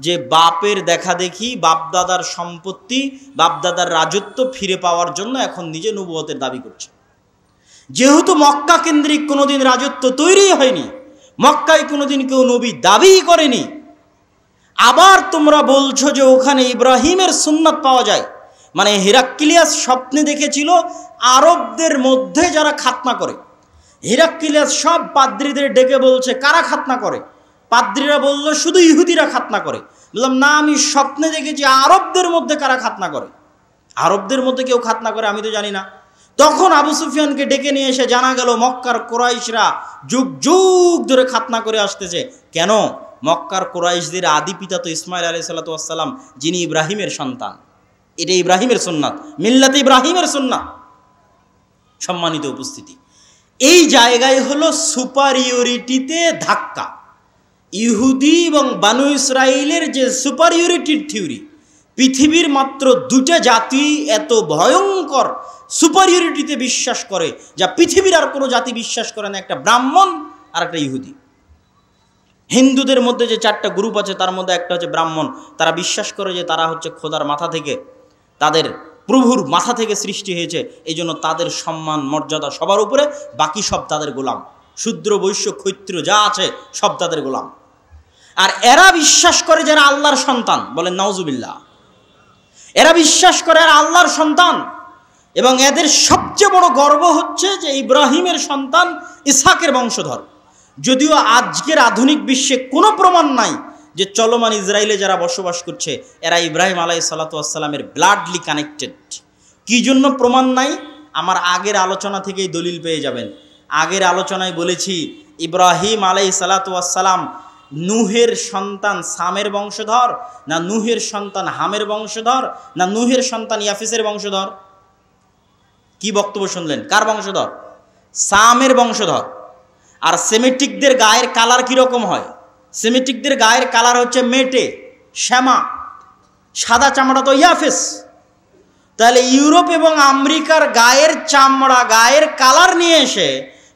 যে বাপের দেখা দেখি, বাপদাদার সম্পত্তি, বাপদাদার রাজত্ব ফিরে পাওয়ার জন্য এখন নিজে নবুয়তের দাবি করছে। যেহেতু মক্কা কেন্দ্রিক কোনোদিন রাজত্ব তৈরি হয়নি, মক্কায় কোনোদিন কেউ নবী দাবি করেনি, আবার তোমরা বলছো যে ওখানে ইব্রাহিমের সুন্নাত পাওয়া যায়, মানে হেরাক্লিয়াস স্বপ্নে দেখেছিল আরবদের মধ্যে যারা খাতনা করে। হেরাক্লিয়াস সব পাদ্রীদের ডেকে বলছে, কারা খাতনা করে? পাদ্রীরা বলল, শুধু ইহুদিরা খাতনা করে। বললাম, না, আমি স্বপ্নে দেখেছি আরবদের মধ্যে কারা খাতনা করে। আরবদের মধ্যে কেউ খাতনা করে আমি তো জানি না। তখন আবু সুফিয়ানকে ডেকে নিয়ে এসে জানা গেল মক্কার কুরাইশরা যুগ যুগ ধরে খাতনা করে আসতেছে। কেন? মক্কার কুরাইশদের আদি পিতা তো ইসমাইল আলাইহিস সালাতু ওয়াস সালাম, যিনি ইব্রাহিমের সন্তান। এটা ইব্রাহিমের সুন্নাত, মিল্লাতে ইব্রাহিমের সুন্নাত। সম্মানিত উপস্থিতি, এই জায়গায় হলো সুপারিয়রিটিতে ধাক্কা। ইহুদি এবং বানু ইসরাইলের যে সুপারিয়রিটির থিওরি, পৃথিবীর মাত্র দুটা জাতি এত ভয়ঙ্কর সুপারিয়রিটিতে বিশ্বাস করে যা পৃথিবীর আর কোনো জাতি বিশ্বাস করে না, একটা ব্রাহ্মণ আর একটা ইহুদি। হিন্দুদের মধ্যে যে 4টা গ্রুপ আছে তার মধ্যে একটা হচ্ছে ব্রাহ্মণ। তারা বিশ্বাস করে যে তারা হচ্ছে খোদার মাথা থেকে, তাদের প্রভুর মাথা থেকে সৃষ্টি হয়েছে, এই জন্য তাদের সম্মান মর্যাদা সবার উপরে, বাকি সব তাদের গোলাম। শূদ্র বৈশ্য ক্ষত্র যা আছে সব তাদের গোলাম। আর এরা বিশ্বাস করে যারা আল্লাহর সন্তান, বলেন নাউজুবিল্লাহ, এরা বিশ্বাস করে আর আল্লাহর সন্তান, এবং এদের সবচেয়ে বড় গর্ব হচ্ছে যে ইব্রাহিমের সন্তান, ইসহাকের বংশধর। যদিও আজকের আধুনিক বিশ্বে কোনো প্রমাণ নাই যে চলমান ইসরায়েলে যারা বসবাস করছে এরা ইব্রাহিম আলাইহিসসালাতু ওয়াসসালামের ব্লাডলি কানেক্টেড। কি জন্য প্রমাণ নাই? আমার আগের আলোচনা থেকেই দলিল পেয়ে যাবেন। আগের আলোচনায় বলেছি ইব্রাহিম আলাইহিসসালাতু ওয়াসসালাম নূহের সন্তান সামের বংশধর, না নূহের সন্তান হামের বংশধর, না নূহের সন্তান ইয়াফিসের বংশধর? কি বক্তব্য শুনলেন? কার বংশধর? সামের বংশধর। আর সেমেটিকদের গায়ের কালার কীরকম হয়? সেমেটিকদের গায়ের কালার হচ্ছে মেটে, শ্যামা, সাদা চামড়া তো ইয়াফেস। তাহলে ইউরোপ এবং আমেরিকার গায়ের চামড়া, গায়ের কালার নিয়ে এসে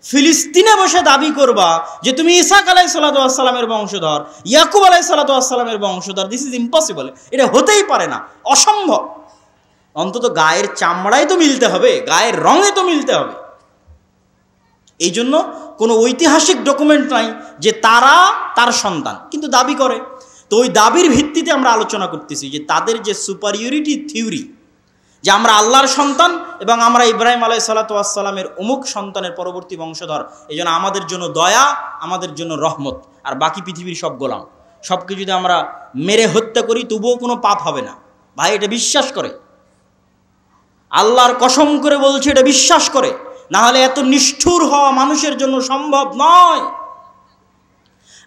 ফিলিস্তিনে বসে দাবি করবা যে তুমি ইসহাক আলাইহিসসালাতু ওয়াসসালামের বংশধর, ইয়াকুব আলাইহিসসালাতু ওয়াসসালামের বংশধর, দিস ইজ ইম্পসিবল। এটা হতেই পারে না, অসম্ভব। অন্তত গায়ের চামড়ায় তো মিলতে হবে, গায়ের রঙে তো মিলতে হবে। এই জন্য কোনো ঐতিহাসিক ডকুমেন্ট নাই যে তারা তার সন্তান, কিন্তু দাবি করে। তো ওই দাবির ভিত্তিতে আমরা আলোচনা করতেছি যে তাদের যে সুপারিয়রিটি থিওরি, যে আমরা আল্লাহর সন্তান এবং আমরা ইব্রাহিম আলাইহিসসালাতু ওয়াসসালামের অমুক সন্তানের পরবর্তী বংশধর, এই জন্য আমাদের জন্য দয়া, আমাদের জন্য রহমত, আর বাকি পৃথিবীর সব গোলাম। সবকে যদি আমরা মেরে হত্যা করি তবুও কোনো পাপ হবে না। ভাই, এটা বিশ্বাস করে, আল্লাহর কসম করে বলছে, এটা বিশ্বাস করে, না হলে এত নিষ্ঠুর হওয়া মানুষের জন্য সম্ভব নয়।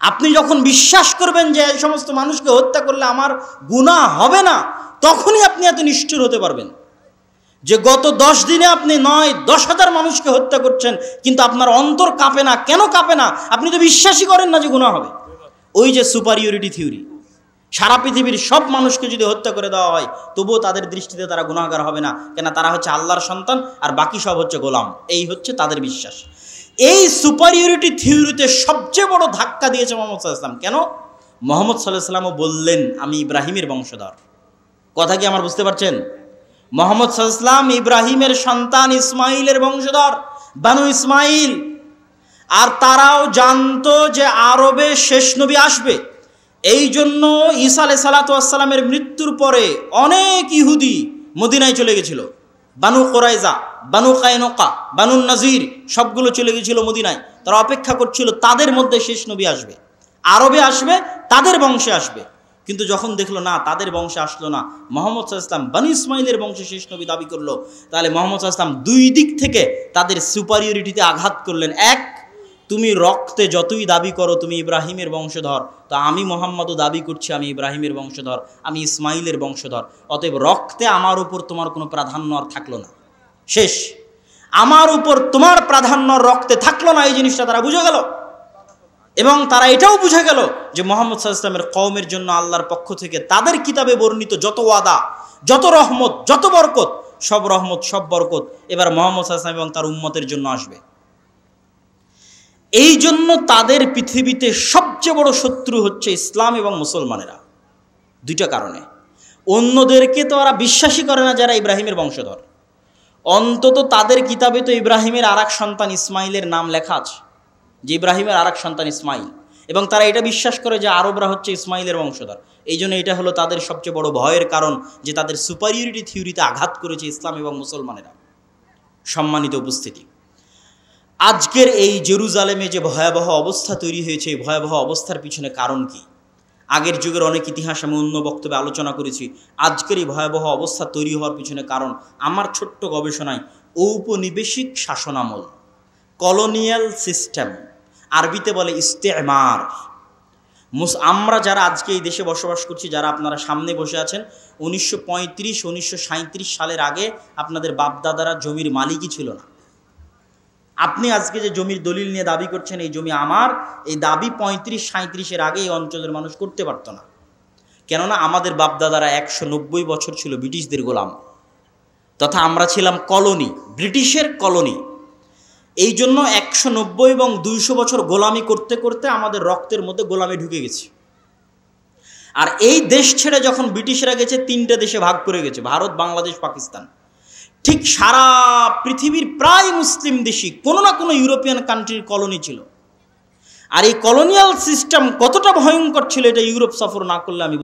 আপনি যখন বিশ্বাস করবেন যে এই সমস্ত মানুষকে হত্যা করলে আমার গুনাহ হবে না, তখনই আপনি এত নিষ্ঠুর হতে পারবেন। যে গত 10 দিনে আপনি 9-10,000 মানুষকে হত্যা করছেন, কিন্তু আপনার অন্তর কাঁপে না। কেন কাঁপে না? আপনি তো বিশ্বাসই করেন না যে গুনাহ হবে। ওই যে সুপারিয়রিটি থিওরি, সারা পৃথিবীর সব মানুষকে যদি হত্যা করে দেওয়া হয় তবুও তাদের দৃষ্টিতে তারা গুনাহগার হবে না, কেন? তারা হচ্ছে আল্লাহর সন্তান আর বাকি সব হচ্ছে গোলাম। এই হচ্ছে তাদের বিশ্বাস। এই সুপারিয়রিটি থিওরিতে সবচেয়ে বড় ধাক্কা দিয়েছে মুহাম্মদ সাল্লাল্লাহু আলাইহি ওয়াসাল্লাম। কেন? মুহাম্মদ সাল্লাল্লাহু আলাইহি ওয়াসাল্লামও বললেন আমি ইব্রাহিমের বংশধর। কথা কি আমার বুঝতে পারছেন? মুহাম্মদ সাল্লাল্লাহু আলাইহি ওয়াসাল্লাম ইব্রাহিমের সন্তান ইসমাইলের বংশধর, বানু ইসমাইল। আর তারাও জানতো যে আরবে শেষ নবী আসবে। এই জন্য ঈসা আলাইহিসসালাতু ওয়াসসালামের মৃত্যুর পরে অনেক ইহুদি মদিনায় চলে গেছিল। বানু কুরাইজা, বানু কায়নুকা, বানু নাজির সবগুলো চলে গেছিল মদিনায়। তারা অপেক্ষা করছিল তাদের মধ্যে শেষ নবী আসবে, আরবে আসবে, তাদের বংশে আসবে। কিন্তু যখন দেখলো না তাদের বংশে আসলো না, মুহাম্মদ সাল্লাল্লাহু আলাইহি ওয়াসাল্লাম বানু ইসমাইলের বংশে শেষ নবী দাবি করলো, তাহলে মুহাম্মদ সাল্লাল্লাহু আলাইহি ওয়াসাল্লাম 2 দিক থেকে তাদের সুপারিয়রিটিতে আঘাত করলেন। এক, তুমি রক্তে যতই দাবি করো তুমি ইব্রাহিমের বংশধর, তো আমি মুহাম্মদও দাবি করছি আমি ইব্রাহিমের বংশধর, আমি ইসমাইলের বংশধর। অতএব রক্তে আমার উপর তোমার কোনো প্রাধান্য আর থাকলো না। শেষ, আমার উপর তোমার প্রাধান্য রক্তে থাকলো না। এই জিনিসটা তারা বুঝে গেল। এবং তারা এটাও বুঝে গেল যে মুহাম্মদ সাল্লাল্লাহু আলাইহি ওয়াসাল্লামের কওমের জন্য আল্লাহর পক্ষ থেকে তাদের কিতাবে বর্ণিত যত ওয়াদা, যত রহমত, যত বরকত, সব রহমত, সব বরকত এবার মুহাম্মদ সাল্লাল্লাহু আলাইহি ওয়াসাল্লাম এবং তার উম্মতের জন্য আসবে। এই জন্য তাদের পৃথিবীতে সবচেয়ে বড় শত্রু হচ্ছে ইসলাম এবং মুসলমানেরা। 2টা কারণে। অন্যদেরকে তো ওরা বিশ্বাসই করে না যারা ইব্রাহিমের বংশধর। অন্তত তাদের কিতাবে তো ইব্রাহিমের আরেক সন্তান ইসমাইলের নাম লেখা আছে, যে ইব্রাহিমের আরেক সন্তান ইসমাইল। এবং তারা এটা বিশ্বাস করে যে আরবরা হচ্ছে ইসমাইলের বংশধর। এই জন্য এটা হলো তাদের সবচেয়ে বড় ভয়ের কারণ, যে তাদের সুপারিয়রিটি থিওরিতে আঘাত করেছে ইসলাম এবং মুসলমানেরা। সম্মানিত উপস্থিতি, আজকের এই জেরুজালেমে যে ভয়াবহ অবস্থা তৈরি হয়েছে, এই ভয়াবহ অবস্থার পিছনে কারণ কি? আগের যুগের অনেক ইতিহাস আমি অন্য বক্তব্যে আলোচনা করেছি। আজকের এই ভয়াবহ অবস্থা তৈরি হওয়ার পিছনে কারণ আমার ছোট্ট গবেষণায় ঔপনিবেশিক শাসনামল, কলোনিয়াল সিস্টেম, আরবিতে বলে ইস্তেমার। আমরা যারা আজকে এই দেশে বসবাস করছি, যারা আপনারা সামনে বসে আছেন, 1935-1937 সালের আগে আপনাদের বাপদাদারা জমির মালিকই ছিল না। আপনি আজকে যে জমির দলিল নিয়ে দাবি করছেন এই জমি আমার, এই দাবি 35-37-এর আগে এই অঞ্চলের মানুষ করতে পারতো না। কেননা আমাদের বাপদাদারা 190 বছর ছিল ব্রিটিশদের গোলাম, তথা আমরা ছিলাম কলোনি, ব্রিটিশের কলোনি। এই জন্য 190 এবং 200 বছর গোলামি করতে করতে আমাদের রক্তের মধ্যে গোলামি ঢুকে গেছে। আর এই দেশ ছেড়ে যখন ব্রিটিশরা গেছে, 3টে দেশে ভাগ করে গেছে, ভারত, বাংলাদেশ, পাকিস্তান। ঠিক সারা পৃথিবীর প্রায় মুসলিম দেশই কোনো না কোনো ইউরোপিয়ান কান্ট্রির কলোনি ছিল। আর এই কলোনিয়াল সিস্টেম কতটা ভয়ঙ্কর ছিল এটা ইউরোপ সফর না করলে আমি